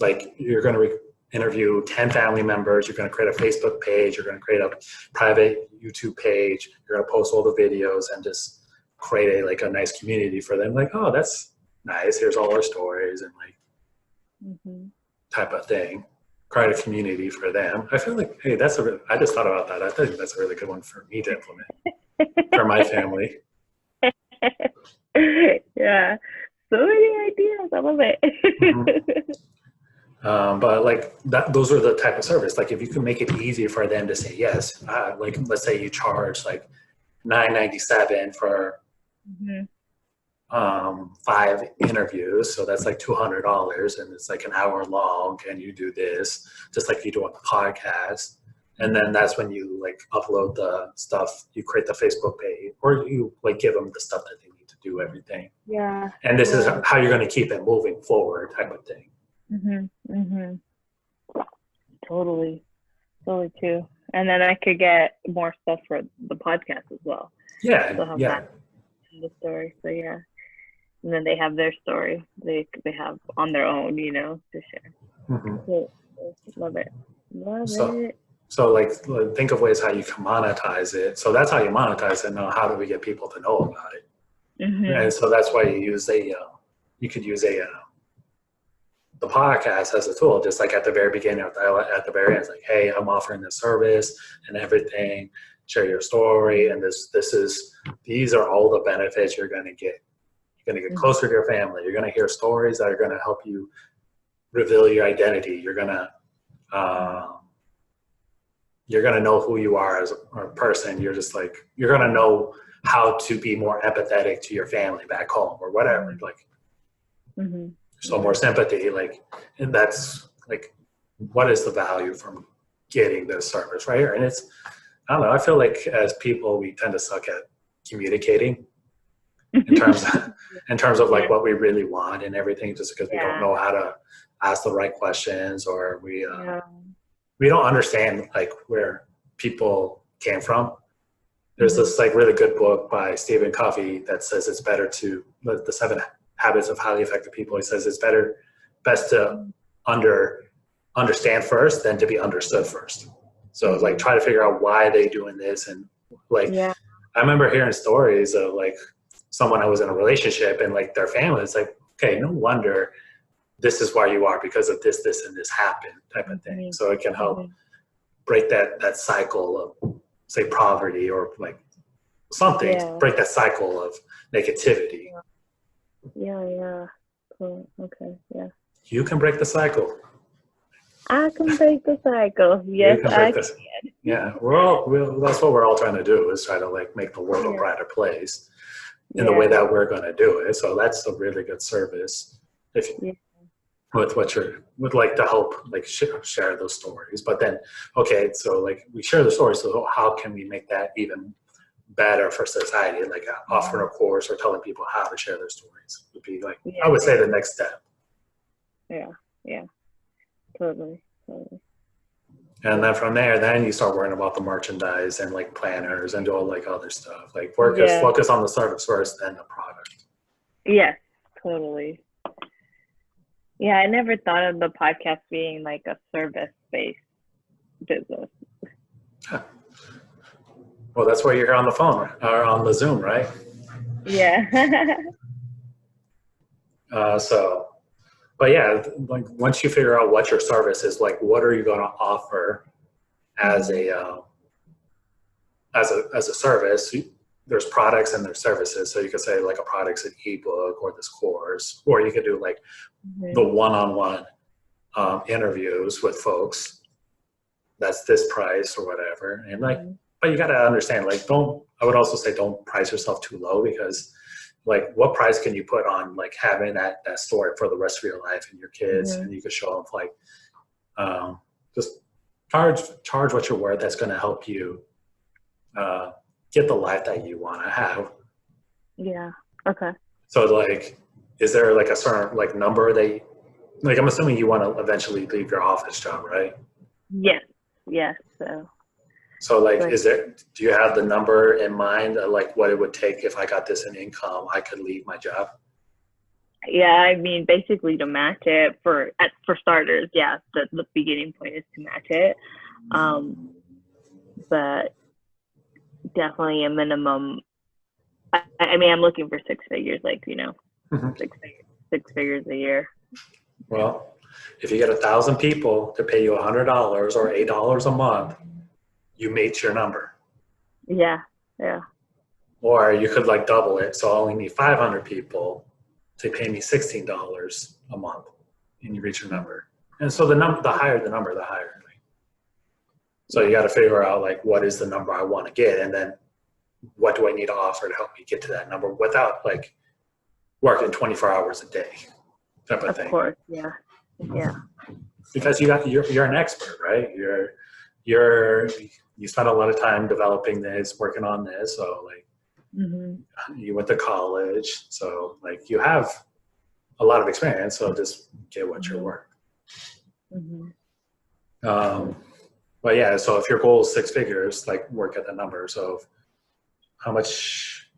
Like you're going to interview 10 family members. You're going to create a Facebook page. You're going to create a private YouTube page. You're going to post all the videos and just create a nice community for them. Like, oh, that's nice. Here's all our stories and like type of thing. Create a community for them. I feel like, hey, I just thought about that. I think that's a really good one for me to implement for my family. Yeah. So many ideas. I love it. But like those are the type of service. Like if you can make it easy for them to say yes, like let's say you charge like $9.97 for 5 interviews, so that's like $200, and it's like an hour long, and you do this just like you do on the podcast, and then that's when you like upload the stuff, you create the Facebook page, or you like give them the stuff that they need to do everything. Yeah. And this is how you're going to keep it moving forward, type of thing. Totally too. And then I could get more stuff for the podcast as well. Yeah. That in the story. So yeah. And then they have their story. They have on their own, to share. So, love it. So like think of ways how you can monetize it. So that's how you monetize it. Now, how do we get people to know about it? And so that's why you use you could use the podcast as a tool, just like at the very beginning, at the very end, it's like, hey, I'm offering this service and everything. Share your story, and these are all the benefits you're going to get. You're going to get closer to your family. You're going to hear stories that are going to help you reveal your identity. You're going to know who you are as a person. You're going to know how to be more empathetic to your family back home or whatever. Like, so more sympathy, like, and that's like, what is the value from getting this service right here? And it's, I don't know, I feel like as people, we tend to suck at communicating in terms of like what we really want and everything, just because we don't know how to ask the right questions, or we don't understand like where people came from. There's this like really good book by Stephen Covey that says it's better to, the 7 Habits of Highly Effective People. He says it's best to understand first than to be understood first. So like try to figure out why they doing this, and like I remember hearing stories of like someone I was in a relationship and like their family. It's like, okay, no wonder this is why you are, because of this and this happened, type of thing. So it can help break that cycle of, say, poverty or like something, break that cycle of negativity. Yeah. Cool. Okay. Yeah. You can break the cycle. I can break the cycle. Yes, I can. Yeah. That's what we're all trying to do, is try to like make the world a brighter place in the way that we're going to do it. So that's a really good service. If you, with what would like to help like share those stories. But then, okay, so like we share the stories. So how can we make that even better for society? Like offering a course or telling people how to share their stories would be like, I would say, the next step. Yeah. Totally. And then from there, then you start worrying about the merchandise and like planners and all like other stuff. Like focus on the service first, then the product. Yes, totally. Yeah, I never thought of the podcast being like a service-based business. Huh. Well, that's why you're here on the phone or on the Zoom, right? Yeah. But yeah, like once you figure out what your service is, like what are you going to offer as a service? There's products and there's services. So you could say like a product's an ebook or this course, or you could do like the one-on-one interviews with folks. That's this price or whatever. And like, but you got to understand, like, I would also say don't price yourself too low, because like what price can you put on like having that story for the rest of your life and your kids, and you could show them like just charge what you're worth. That's going to help you get the life that you want to have. Yeah. Okay. So like, is there like a certain like number that, like, I'm assuming you want to eventually leave your office job, right? Yes. Yes. So like, Right. Do you have the number in mind, like what it would take if I got this in income, I could leave my job? Yeah, I mean, basically to match it for starters, yeah, the beginning point is to match it. But definitely a minimum. I mean, I'm looking for 6 figures, like, Mm-hmm. six figures a year. Well, if you get 1,000 people to pay you $100 or $8 a month, you meet your number. Yeah, yeah. Or you could like double it, so I only need 500 people to pay me $16 a month, and you reach your number. And so the higher the number, the higher. So you got to figure out like what is the number I want to get, and then what do I need to offer to help me get to that number without like working 24 hours a day, type of thing. Of course, yeah, yeah. Because you're an expert, right? You spent a lot of time developing this, working on this, so like. Mm-hmm. You went to college, so like you have a lot of experience, so just get what you're worth. Mm-hmm. But yeah, so if your goal is 6 figures, like work at the number. So how much,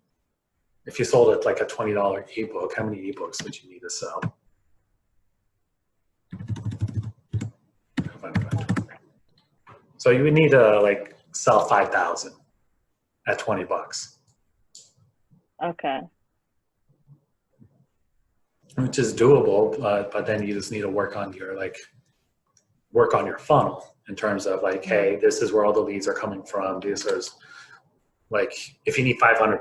if you sold it like a $20 ebook, how many ebooks would you need to sell? So you would need to like sell 5,000 at $20. Okay. Which is doable, but then you just need to work on your funnel in terms of like, hey, this is where all the leads are coming from. This is like, if you need 5,000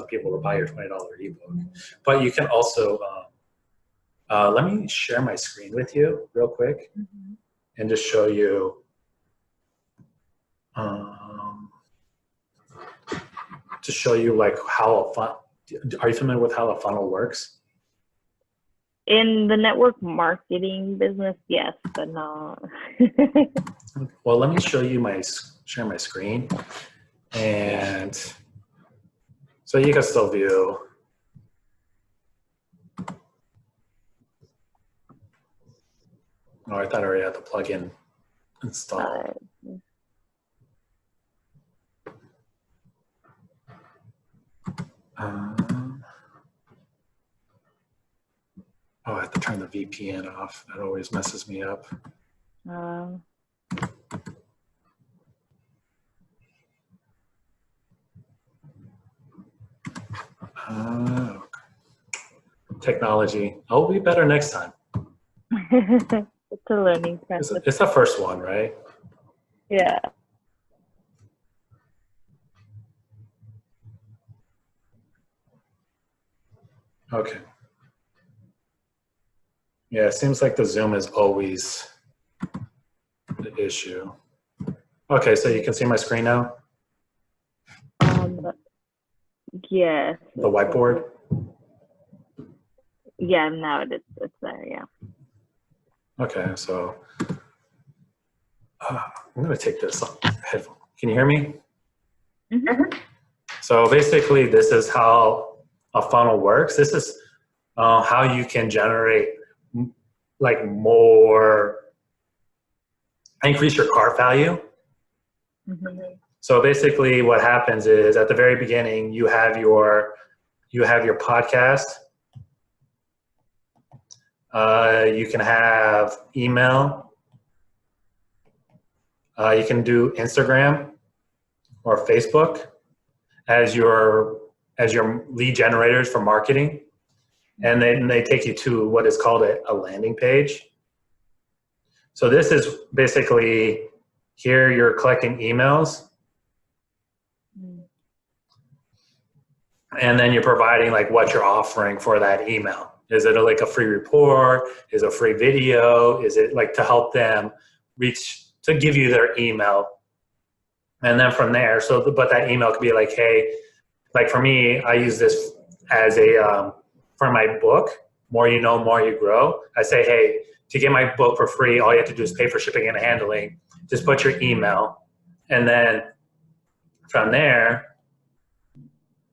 people to buy your $20 ebook, but you can also, let me share my screen with you real quick and just show you, like how are you familiar with how a funnel works? In the network marketing business, yes, but not. Well, let me show you share my screen, and so you can still view. Oh, I thought I already had the plugin installed. Oh, I have to turn the VPN off. That always messes me up. Technology. I'll be better next time. It's a learning process. It's the first one, right? Yeah. Okay. Yeah, it seems like the Zoom is always the issue. Okay, so you can see my screen now? Yes. The whiteboard? Yeah, now it's there, yeah. Okay, so I'm going to take this headphone. Can you hear me? Mm-hmm. So basically, this is how a funnel works. This is how you can generate like increase your cart value. Mm-hmm. So basically what happens is at the very beginning, you have your podcast. You can have email. You can do Instagram or Facebook as your lead generators for marketing. And then they take you to what is called a landing page. So this is basically, here you're collecting emails. And then you're providing like what you're offering for that email. Is it like a free report? Is it a free video? Is it like to help them to give you their email? And then from there, but that email could be like, hey, like for me, I use this as for my book, More You Know, More You Grow. I say, hey, to get my book for free, all you have to do is pay for shipping and handling. just put your email, and then from there,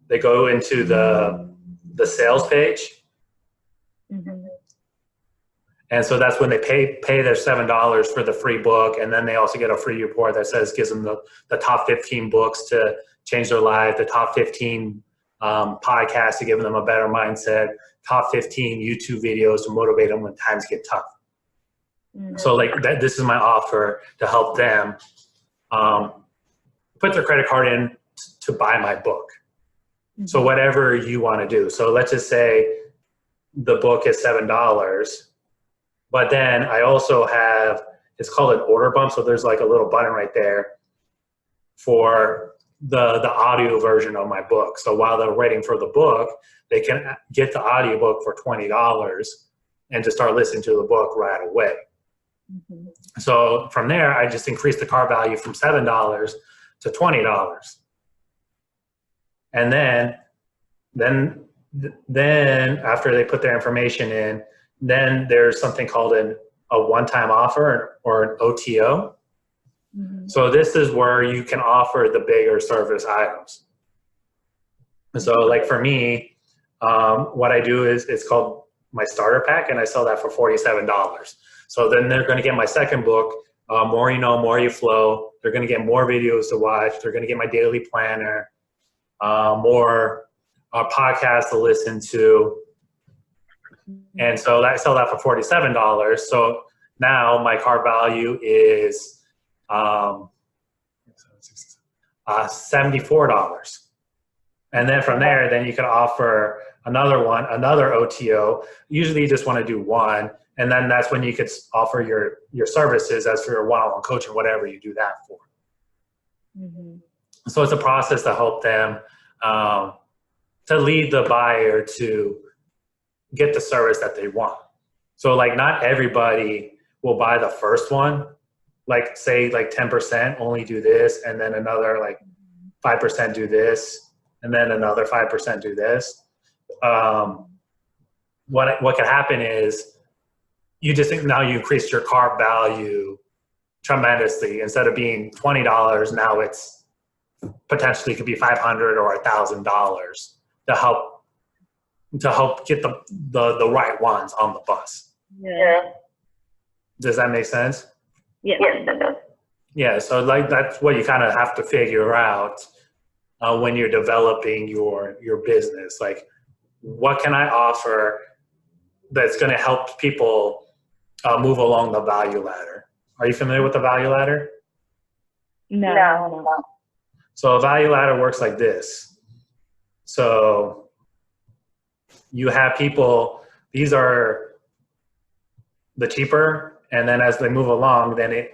they go into the sales page. Mm-hmm. And so that's when they pay their $7 for the free book, and then they also get a free report that gives them the top 15 books to change their life, the top 15 podcasts to give them a better mindset, top 15 YouTube videos to motivate them when times get tough. Mm-hmm. So like this is my offer to help them put their credit card in to buy my book. Mm-hmm. So whatever you want to do. So let's just say the book is $7. But then I also have, it's called an order bump. So there's like a little button right there for the audio version of my book. So while they're waiting for the book, they can get the audiobook for $20 and just start listening to the book right away. Mm-hmm. So from there, I just increased the car value from $7 to $20. And then after they put their information in, then there's something called a one-time offer or an OTO. Mm-hmm. So this is where you can offer the bigger service items. So like for me, what I do is it's called my starter pack, and I sell that for $47. So then they're going to get my second book, More You Know, More You Flow. They're going to get more videos to watch. They're going to get my daily planner, more podcasts to listen to. And so I sell that for $47. So now my car value is $74. And then from there, then you can offer another OTO. Usually you just want to do one. And then that's when you could offer your services as for your one-on-one coaching, whatever you do that for. Mm-hmm. So it's a process to help them to lead the buyer to get the service that they want. So like not everybody will buy the first one, like say like 10% only do this, and then another like 5% do this, and then another 5% do this. What can happen is you just think now you increase your car value tremendously. Instead of being $20, now it's potentially could be $500 or $1,000 to help get the right ones on the bus. Yeah. Does that make sense? Yeah. Yeah, so like that's what you kind of have to figure out when you're developing your business. Like, what can I offer that's going to help people move along the value ladder? Are you familiar with the value ladder? No. So a value ladder works like this. So you have people, these are the cheaper, and then as they move along, then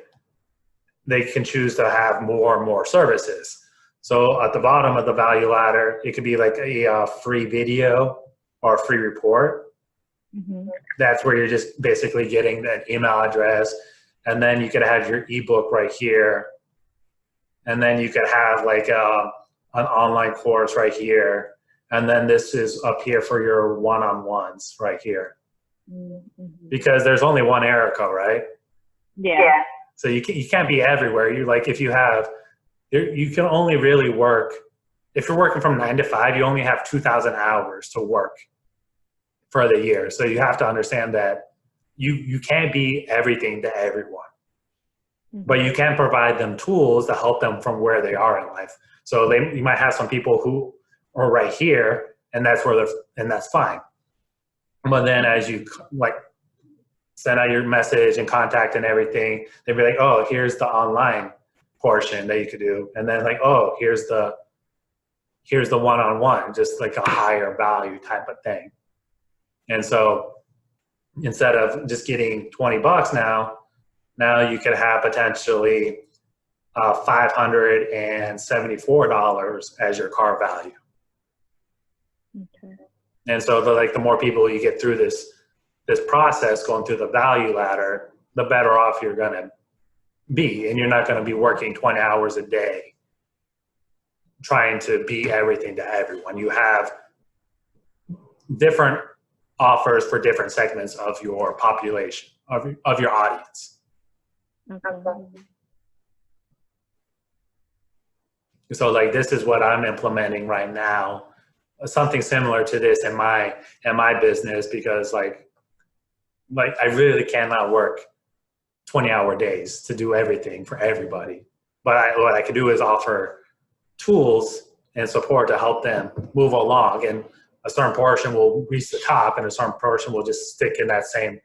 they can choose to have more and more services. So at the bottom of the value ladder, it could be like a free video or a free report. Mm-hmm. That's where you're just basically getting an email address, and then you could have your ebook right here, and then you could have like an online course right here, and then this is up here for your one-on-ones right here. Mm-hmm. Because there's only one Erica, right? Yeah. So you can't be everywhere. You like if you can only really work, if you're working from 9 to 5, you only have 2,000 hours to work for the year. So you have to understand that you can't be everything to everyone, mm-hmm. but you can provide them tools to help them from where they are in life. So you might have some people who are right here, and that's and that's fine. But then as you like send out your message and contact and everything, they'd be like, oh, here's the online portion that you could do. And then like, oh, here's the one-on-one, just like a higher value type of thing. And so instead of just getting $20 now you could have potentially $574 as your car value. Okay. And so the more people you get through this process, going through the value ladder, the better off you're going to be. And you're not going to be working 20 hours a day trying to be everything to everyone. You have different offers for different segments of your population, of your audience. Okay. So like this is what I'm implementing right now, something similar to this in my business, because like I really cannot work 20-hour days to do everything for everybody. But what I can do is offer tools and support to help them move along, and a certain portion will reach the top and a certain portion will just stick in that same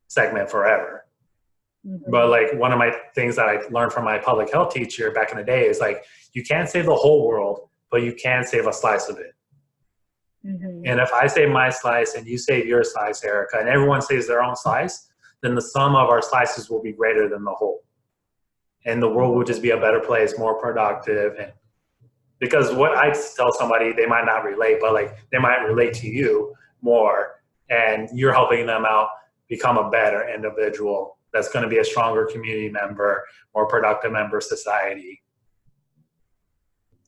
segment forever. Mm-hmm. But like one of my things that I learned from my public health teacher back in the day is like, you can't save the whole world, but you can save a slice of it. Mm-hmm. And if I save my slice and you save your slice, Erica, and everyone saves their own slice, then the sum of our slices will be greater than the whole. And the world will just be a better place, more productive. And because what I tell somebody, they might not relate, but like they might relate to you more, and you're helping them out become a better individual that's going to be a stronger community member, more productive member of society,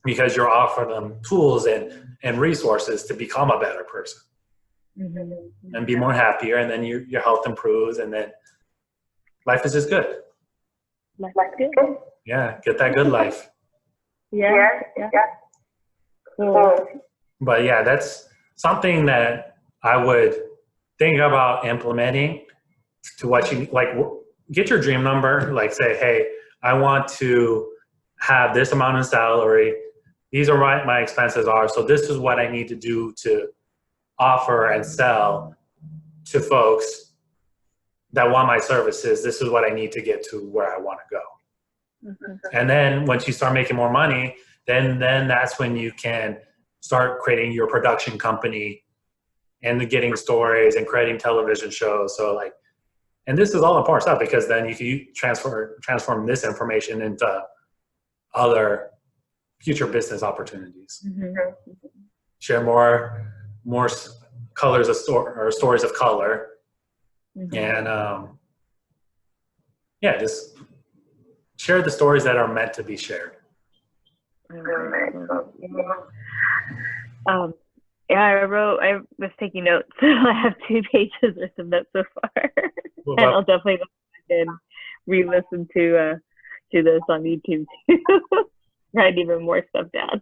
because you're offering them tools and resources to become a better person. Mm-hmm. And be more happier, and then your health improves, and then life is just good. Life is good. Yeah, get that good life. Yeah. Cool. But yeah, that's something that I would think about implementing to what you like. Get your dream number. Like say, hey, I want to have this amount of salary. These are what my expenses are. So this is what I need to do to offer and sell to folks that want my services. This is what I need to get to where I want to go. Mm-hmm. And then once you start making more money, then that's when you can start creating your production company and getting stories and creating television shows. So like, and this is all important stuff, because then if you transform this information into other future business opportunities. Mm-hmm. Share more colors of or stories of color. Mm-hmm. And just share the stories that are meant to be shared. I was taking notes. I have 2 pages worth of notes so far. And I'll definitely go back and re-listen to this on YouTube too. Write even more stuff down.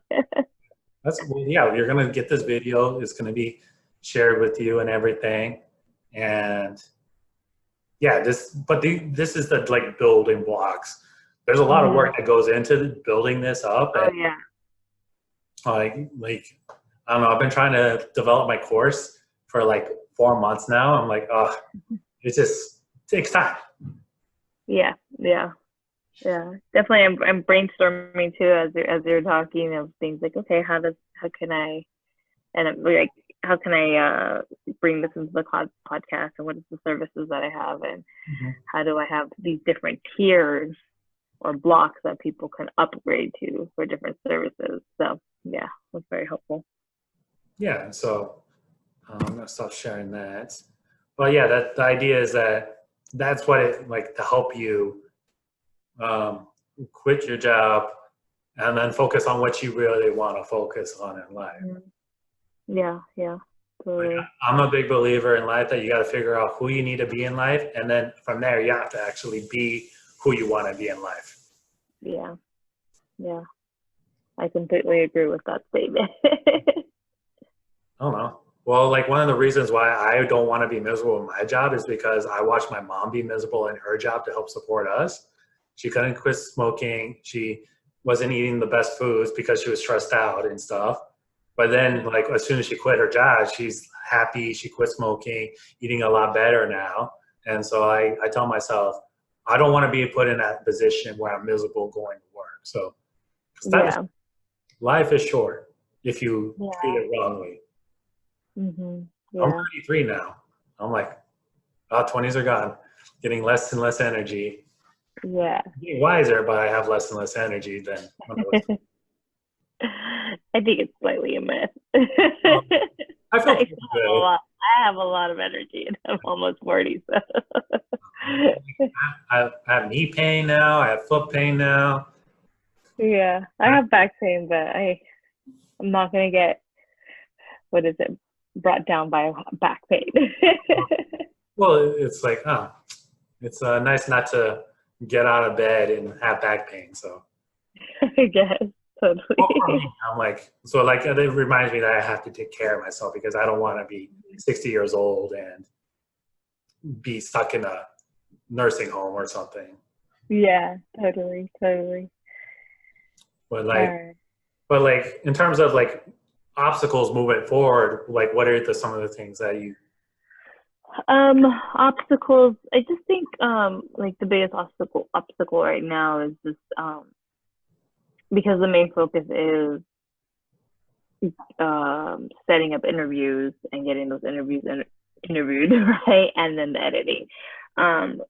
You're gonna get this video. It's gonna be shared with you and everything. And this is the like building blocks. There's a lot of work that goes into building this up. And, like I don't know. I've been trying to develop my course for like 4 months now. I'm like, it just takes time. Yeah. Definitely. I'm brainstorming too as you're talking of things like, okay, how can I bring this into the podcast, and what is the services that I have, and how do I have these different tiers or blocks that people can upgrade to for different services. So yeah, that's very helpful. Yeah, so I'm gonna stop sharing that. But yeah, the idea is that's what it like to help you quit your job and then focus on what you really want to focus on in life. Yeah. Totally. Like, I'm a big believer in life that you got to figure out who you need to be in life, and then from there you have to actually be who you want to be in life. Yeah. I completely agree with that statement. I don't know. Well, like one of the reasons why I don't want to be miserable in my job is because I watched my mom be miserable in her job to help support us. She couldn't quit smoking. She wasn't eating the best foods because she was stressed out and stuff. But then, like, as soon as she quit her job, she's happy. She quit smoking, eating a lot better now. And so I tell myself, I don't want to be put in that position where I'm miserable going to work. So life is short if you treat it wrongly. I'm 33 now. I'm like, 20s are gone. Getting less and less energy. Yeah. Getting wiser, but I have less and less energy than when I was. I think it's slightly a myth. I feel good. I have a lot of energy, and I'm almost 40. So. I have knee pain now. I have foot pain now. Yeah, I have back pain, but I'm not gonna get brought down by back pain. Well, it's like, it's nice not to get out of bed and have back pain. So I guess Totally. Well, for me, I'm like, so like it reminds me that I have to take care of myself because I don't want to be 60 years old and be stuck in a nursing home or something. Yeah, totally. But All like, right. in terms of like obstacles moving forward, like what are some of the things that you? Obstacles. I just think like the biggest obstacle right now is just because the main focus is setting up interviews and getting those interviews interviewed, right, and then the editing.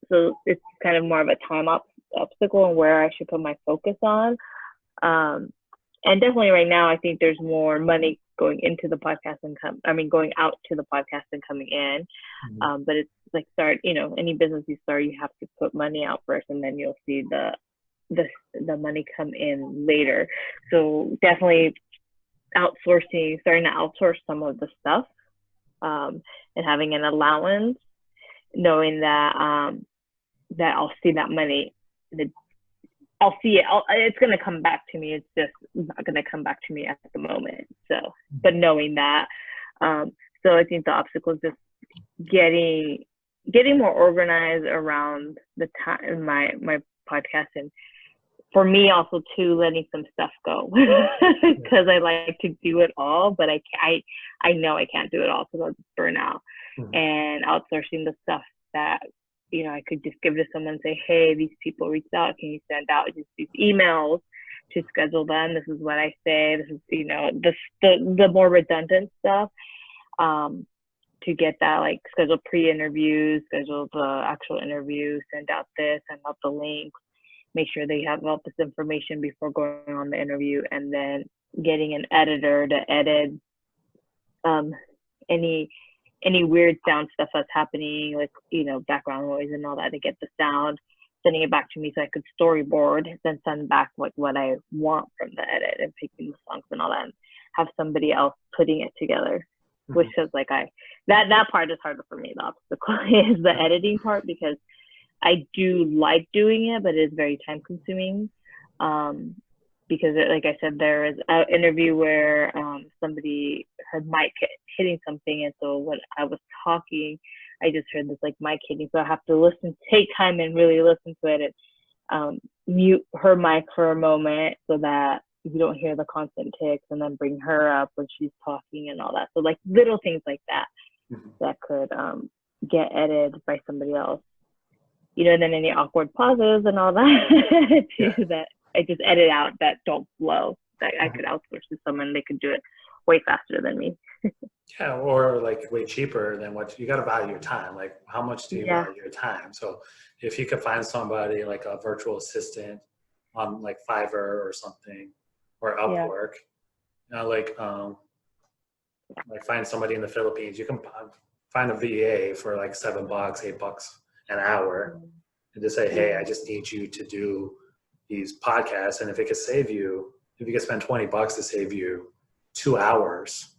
So it's kind of more of a time obstacle and where I should put my focus on. And definitely right now, I think there's more money going into the podcast going out to the podcast and coming in. But it's like any business you start, you have to put money out first, and then you'll see the money come in later. So definitely starting to outsource some of the stuff, and having an allowance, knowing that that I'll see that money. I'll see it. It's going to come back to me. It's just not going to come back to me at the moment. So, but knowing that, so I think the obstacle is just getting more organized around the time, my podcast, and for me also too, letting some stuff go because I like to do it all, but I know I can't do it all because I'll just burn out. And outsourcing the stuff that I could just give to someone and say, hey, these people reached out. Can you send out just these emails to schedule them? This is what I say. This is, the more redundant stuff, to get that, like schedule pre-interviews, schedule the actual interview, send out the links, make sure they have all this information before going on the interview, and then getting an editor to edit any weird sound stuff that's happening, like, background noise and all that, to get the sound, sending it back to me so I could storyboard, then send back like what I want from the edit and picking the songs and all that, and have somebody else putting it together, which is like that part is harder for me. The obstacle is the editing part, because I do like doing it, but it is very time consuming. Because like I said, there is an interview where somebody heard mic hitting something, and so when I was talking, I just heard this like mic hitting, so I have to take time and really listen to it, and mute her mic for a moment so that you don't hear the constant ticks, and then bring her up when she's talking and all that. So like little things like that that could get edited by somebody else, and then any awkward pauses and all that that I just edit out that don't flow, that I could outsource to someone. They could do it way faster than me. Yeah, or like way cheaper than what you got to value your time. Like, how much do you value your time? So if you could find somebody like a virtual assistant on like Fiverr or something, or Upwork, like find somebody in the Philippines. You can find a VA for like $7, $8 an hour, and just say, hey, I just need you to do these podcasts, and if you could spend $20 to save you 2 hours,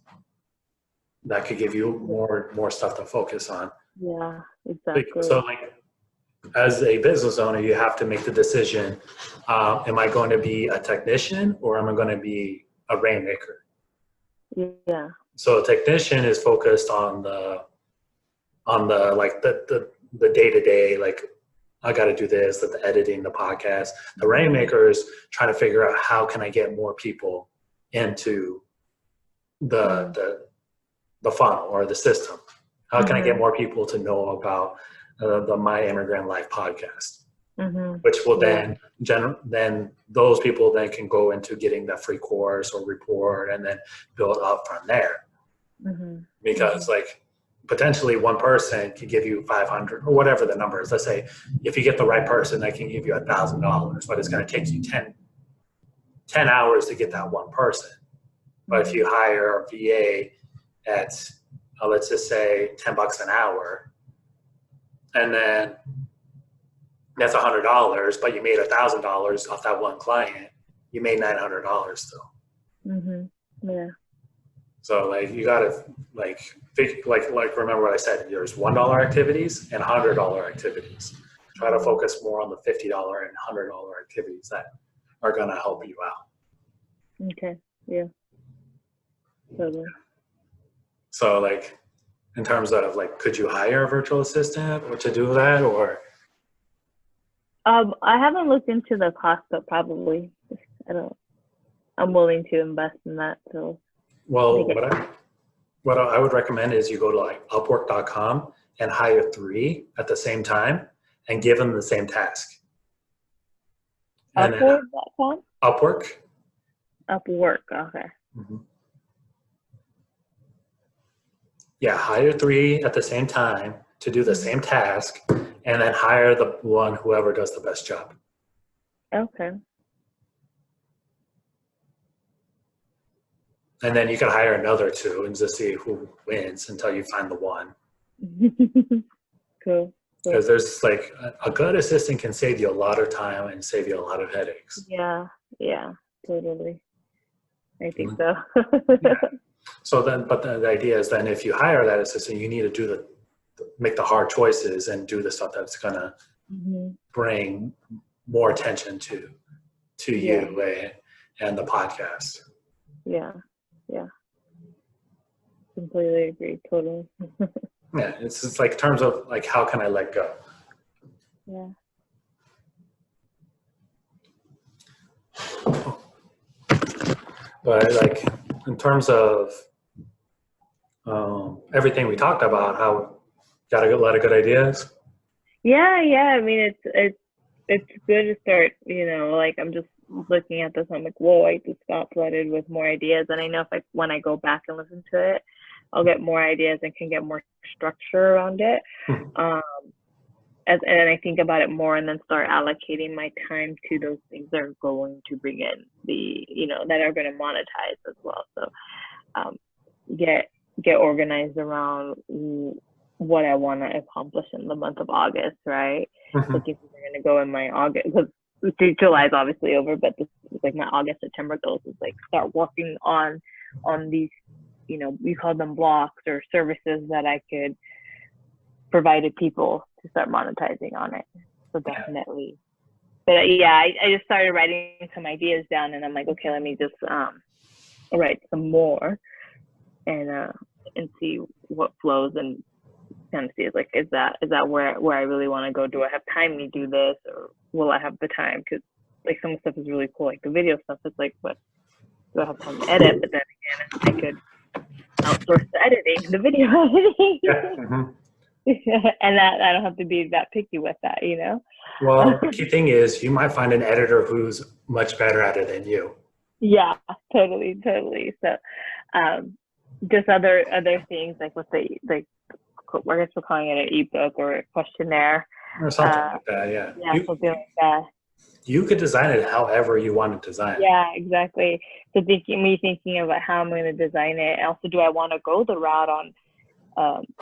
that could give you more stuff to focus on. Yeah, exactly. So like, as a business owner, you have to make the decision, am I going to be a technician or am I going to be a rainmaker? Yeah. So a technician is focused on the day-to-day, like, I got to do this, the editing, the podcast. The rainmaker is trying to figure out how can I get more people into the funnel or the system. How can I get more people to know about the My Immigrant Life podcast, which will then those people then can go into getting that free course or report, and then build up from there. Because like, potentially one person can give you 500 or whatever the number is. Let's say if you get the right person, that can give you $1,000, but it's going to take you 10 hours to get that one person. But if you hire a VA at, let's just say $10 an hour, and then that's $100, but you made $1,000 off that one client, you made $900 still. Yeah. So like, you gotta like remember what I said. There's $1 activities and $100 activities. Try to focus more on the $50 and $100 activities that are gonna help you out. Okay. Yeah. Totally. So like, in terms of like, could you hire a virtual assistant or to do that, or? I haven't looked into the cost, but probably. I don't. I'm willing to invest in that. So. Well, what I would recommend is you go to like Upwork.com and hire 3 at the same time and give them the same task. And then Upwork.com? Upwork. Upwork. Okay. Mm-hmm. Yeah, hire 3 at the same time to do the same task, and then hire the one whoever does the best job. Okay. And then you can hire another 2 and just see who wins until you find the one. Cool. Because there's like a good assistant can save you a lot of time and save you a lot of headaches. Yeah. Yeah. Totally. I think so. Yeah. So then, but the idea is then if you hire that assistant, you need to do make the hard choices and do the stuff that's gonna bring more attention to you and the podcast. Yeah. Yeah. Completely agree. Totally. Yeah, it's just like in terms of like how can I let go? Yeah. But like in terms of everything we talked about, how got a lot of good ideas. Yeah. I mean, it's good to start. Like I'm just looking at this. I'm like, whoa! I just got flooded with more ideas, and I know if when I go back and listen to it, I'll get more ideas and can get more structure around it. And I think about it more, and then start allocating my time to those things that are going to bring in that are going to monetize as well. So get organized around what I want to accomplish in the month of August, right? Like if we're going to go in my August, because July is obviously over, but this is like my August, September goals is like start working on these, we call them blocks or services that I could provide to people to start monetizing on it. So definitely. But yeah, I just started writing some ideas down, and I'm like, okay, let me just write some more and see what flows, and kind of see like, is that where I really want to go? Do I have time to do this, or will I have the time? Because like some stuff is really cool, like the video stuff. It's like, but do I have time to edit? But then again, I could outsource the editing, the video editing. Yeah. And that I don't have to be that picky with that, Well, the key thing is you might find an editor who's much better at it than you. Yeah, totally. So, just other things like with I guess we're calling it an ebook or a questionnaire Or something like that, yeah. Something like that. You could design it however you want to design it. Yeah, exactly. So thinking about how I'm going to design it. And also, do I want to go the route on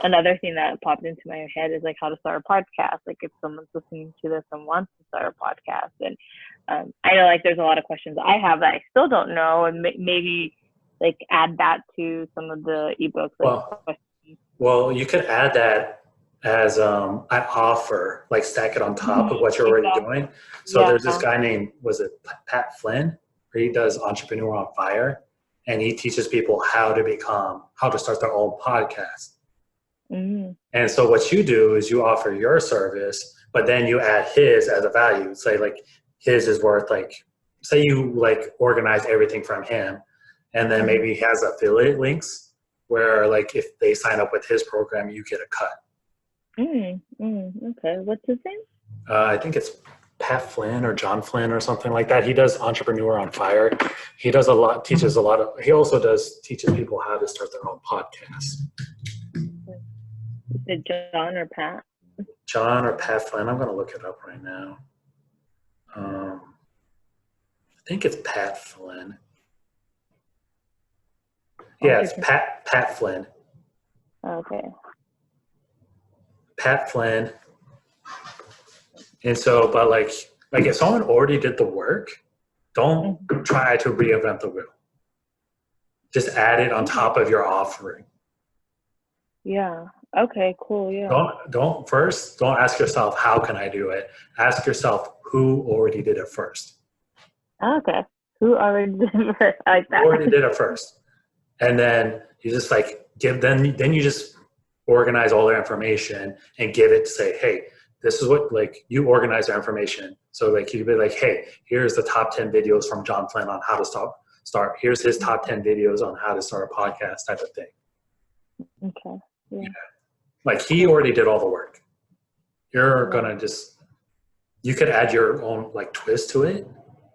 another thing that popped into my head is like how to start a podcast. Like if someone's listening to this and wants to start a podcast, and I know like there's a lot of questions I have that I still don't know, and maybe like add that to some of the ebooks. Well, you could add that as an offer, like stack it on top of what you're already doing. So there's this guy named, was it Pat Flynn? Where he does Entrepreneur on Fire, and he teaches people how to start their own podcast. And so what you do is you offer your service, but then you add his as a value. Say like his is worth like, say you like organize everything from him, and then maybe he has affiliate links where like if they sign up with his program, you get a cut. Okay, what's his name? I think it's Pat Flynn or John Flynn or something like that. He does Entrepreneur on Fire. He does he also teaches people how to start their own podcast. Is it John or Pat? John or Pat Flynn. I'm going to look it up right now. I think it's Pat Flynn. Yeah, it's Pat Flynn. Okay. Pat Flynn. And so, but like if someone already did the work, don't try to reinvent the wheel. Just add it on top of your offering. Yeah. Okay, cool. Yeah. Don't ask yourself, how can I do it? Ask yourself who already did it first. Okay. Who already did it first? I like that. Who already did it first. And then you just like then you just organize all their information and give it to say, hey, this is what, like, you organize their information. So like you could be like, hey, here's the top 10 videos from John Flynn on how to start. Here's his top 10 videos on how to start a podcast type of thing. Okay. Yeah. Like he already did all the work. You're gonna you could add your own like twist to it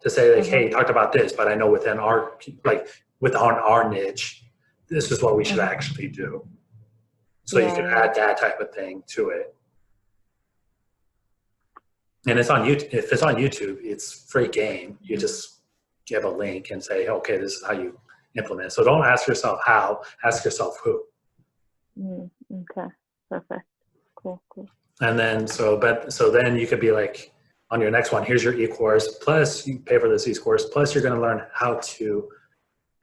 to say like, hey, you talked about this, but I know within our niche, this is what we should actually do. So you can add that type of thing to it. And it's on YouTube. If it's on YouTube, it's free game. You just give a link and say, okay, this is how you implement. So don't ask yourself how, ask yourself who. Okay, perfect. Cool. And then, so then you could be like, on your next one, here's your e-course, plus you pay for this e-course, plus you're going to learn how to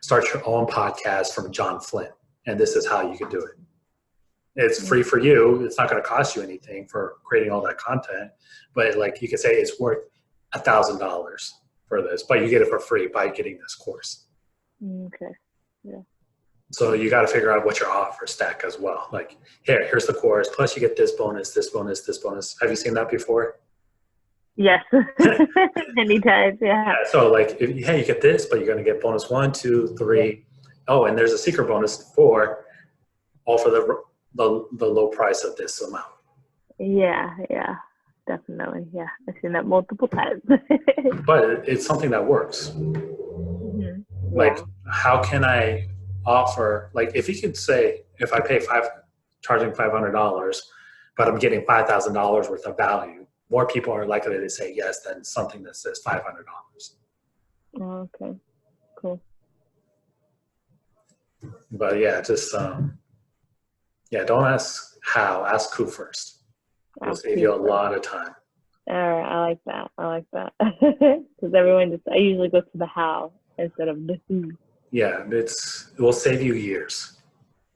start your own podcast from John Flynn. And this is how you can do it. It's free for you. It's not going to cost you anything for creating all that content. But like you could say it's worth $1,000 for this, but you get it for free by getting this course. Okay. Yeah. So you got to figure out what your offer stack as well. Like, here's the course, plus you get this bonus, this bonus, this bonus. Have you seen that before? Yes. Many times, yeah. So like, you get this, but you're going to get bonus 1, 2, 3. Oh, and there's a secret bonus 4, all for the low price of this amount. Yeah, definitely. Yeah, I've seen that multiple times. But it's something that works. Like, how can I offer, like, if you could say, if I pay charging $500, but I'm getting $5,000 worth of value, more people are likely to say yes than something that says $500. Okay, cool. But yeah, just don't ask how, ask who first. It'll save you a lot of time. All right, I like that. Because I usually go to the how instead of the who. Yeah, it will save you years.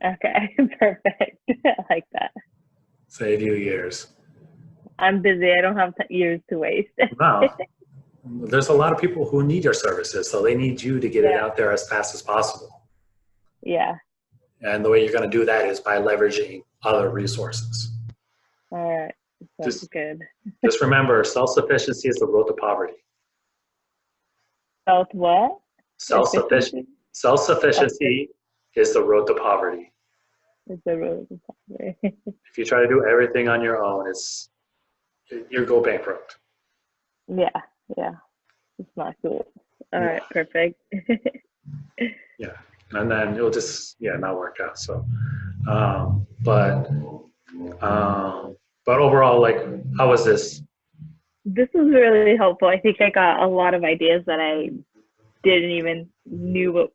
Okay, perfect. I like that. Save you years. I'm busy. I don't have years to waste. No. There's a lot of people who need your services, so they need you to get it out there as fast as possible. Yeah. And the way you're going to do that is by leveraging other resources. All right. That's good. Just remember, self-sufficiency is the road to poverty. What? Self-sufficiency is the road to poverty. It's the road to poverty. If you try to do everything on your own, you go bankrupt. Yeah. It's not cool. All right, perfect. Yeah, and then it'll just not work out. So, but overall, like, how was this? This was really helpful. I think I got a lot of ideas that I didn't even knew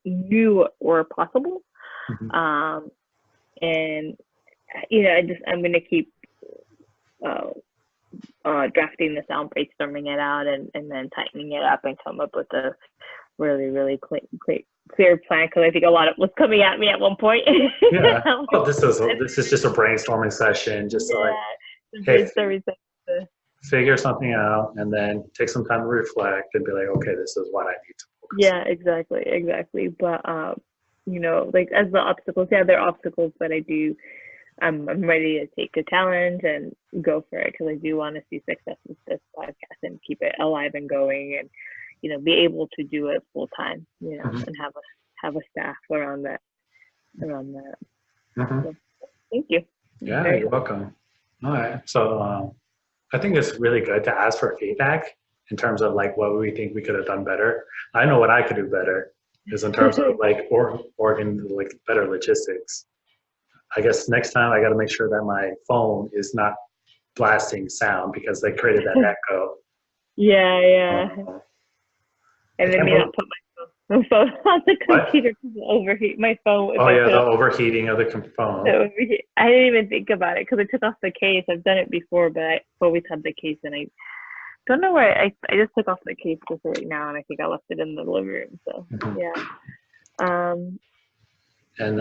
were possible. And I'm gonna keep drafting this out, brainstorming it out, and then tightening it up and come up with a really, really clear plan, because I think a lot of was coming at me at one point. Yeah. Well, this is just a brainstorming session, just figure something out, and then take some time to reflect and be like, okay, this is what I need to focus on. Yeah, exactly. But like, as the obstacles, there are obstacles, but I'm ready to take a challenge and go for it, because I do want to see success with this podcast and keep it alive and going, and be able to do it full time, and have a staff around that. So, thank you. Yeah, you're welcome. All right. So I think it's really good to ask for feedback in terms of like what we think we could have done better. I know what I could do better is in terms of like like better logistics. I guess next time I got to make sure that my phone is not blasting sound, because they created that echo. Yeah. And then you don't put my phone on the computer because it overheat my phone. The overheating of the phone. I didn't even think about it because I took off the case. I've done it before, but I've always had the case, and I don't know where I just took off the case just right now, and I think I left it in the living room. So And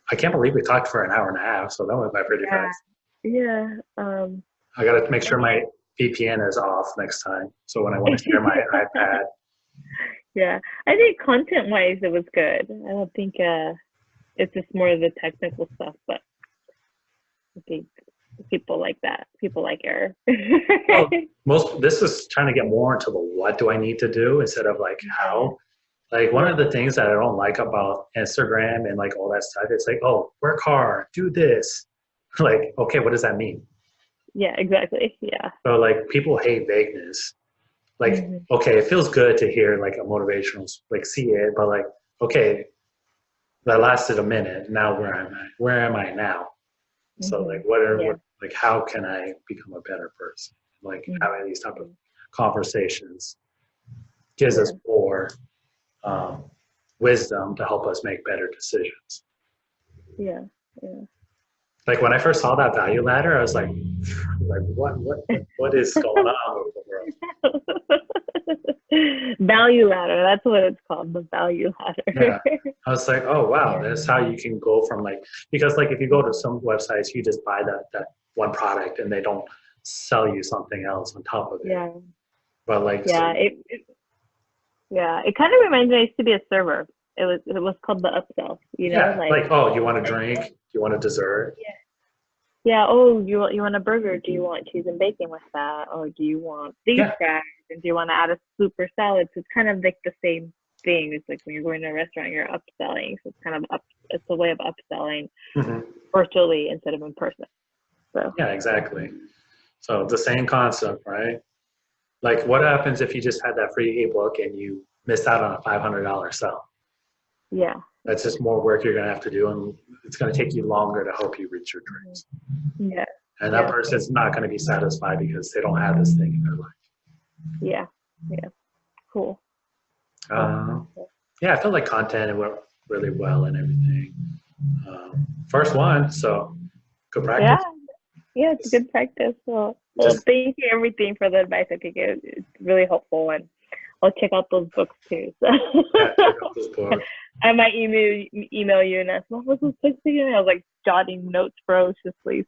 I can't believe we talked for an hour and a half, so that went by pretty fast. Yeah. I got to make sure my VPN is off next time, so when I want to share my iPad, Yeah, I think content-wise, it was good. I don't think it's just more of the technical stuff, but I think people like that. People like error. Well, this is trying to get more into the what do I need to do instead of like how. Like one of the things that I don't like about Instagram and like all that stuff, it's like, oh, work hard, do this. Like, okay, what does that mean? Yeah, exactly. Yeah. So like people hate vagueness. Like, Mm-hmm. okay, it feels good to hear like a motivational, like see it, but like, okay, that lasted a minute. Now where am I? Where am I now? So like, like, how can I become a better person? Like having these type of conversations gives us more wisdom to help us make better decisions. Yeah. Yeah. Like when I first saw that value ladder, I was like what is going on with the world? Value ladder. That's what it's called. The value ladder. Yeah. I was like, oh wow, that's how you can go from like, because like if you go to some websites, you just buy that one product and they don't sell you something else on top of it. Yeah. But like, yeah, so, it kind of reminds me. I used to be a server. It was called the upsell. You know, yeah, like oh, you want a drink? You want a dessert? Yeah. Yeah. Oh, you want a burger? Do you want cheese and bacon with that, or do you want these fries? And do you want to add a super salad? So it's kind of like the same thing. It's like when you're going to a restaurant, you're upselling. So it's kind of it's a way of upselling virtually instead of in person. So yeah, exactly. So the same concept, right? Like what happens if you just had that free ebook and you missed out on a $500 sell? Yeah. That's just more work you're going to have to do, and it's going to take you longer to help you reach your dreams. Yeah. And that person's not going to be satisfied because they don't have this thing in their life. Yeah. Yeah. Cool. Yeah, I feel like content went really well and everything. First one, so good practice. Yeah, it's a good practice. Well, thank you everything for the advice. I think it's really helpful, and I'll check out those books too. So. Yeah, check out those books. I might email you and ask, what was this book again? I was like jotting notes ferociously.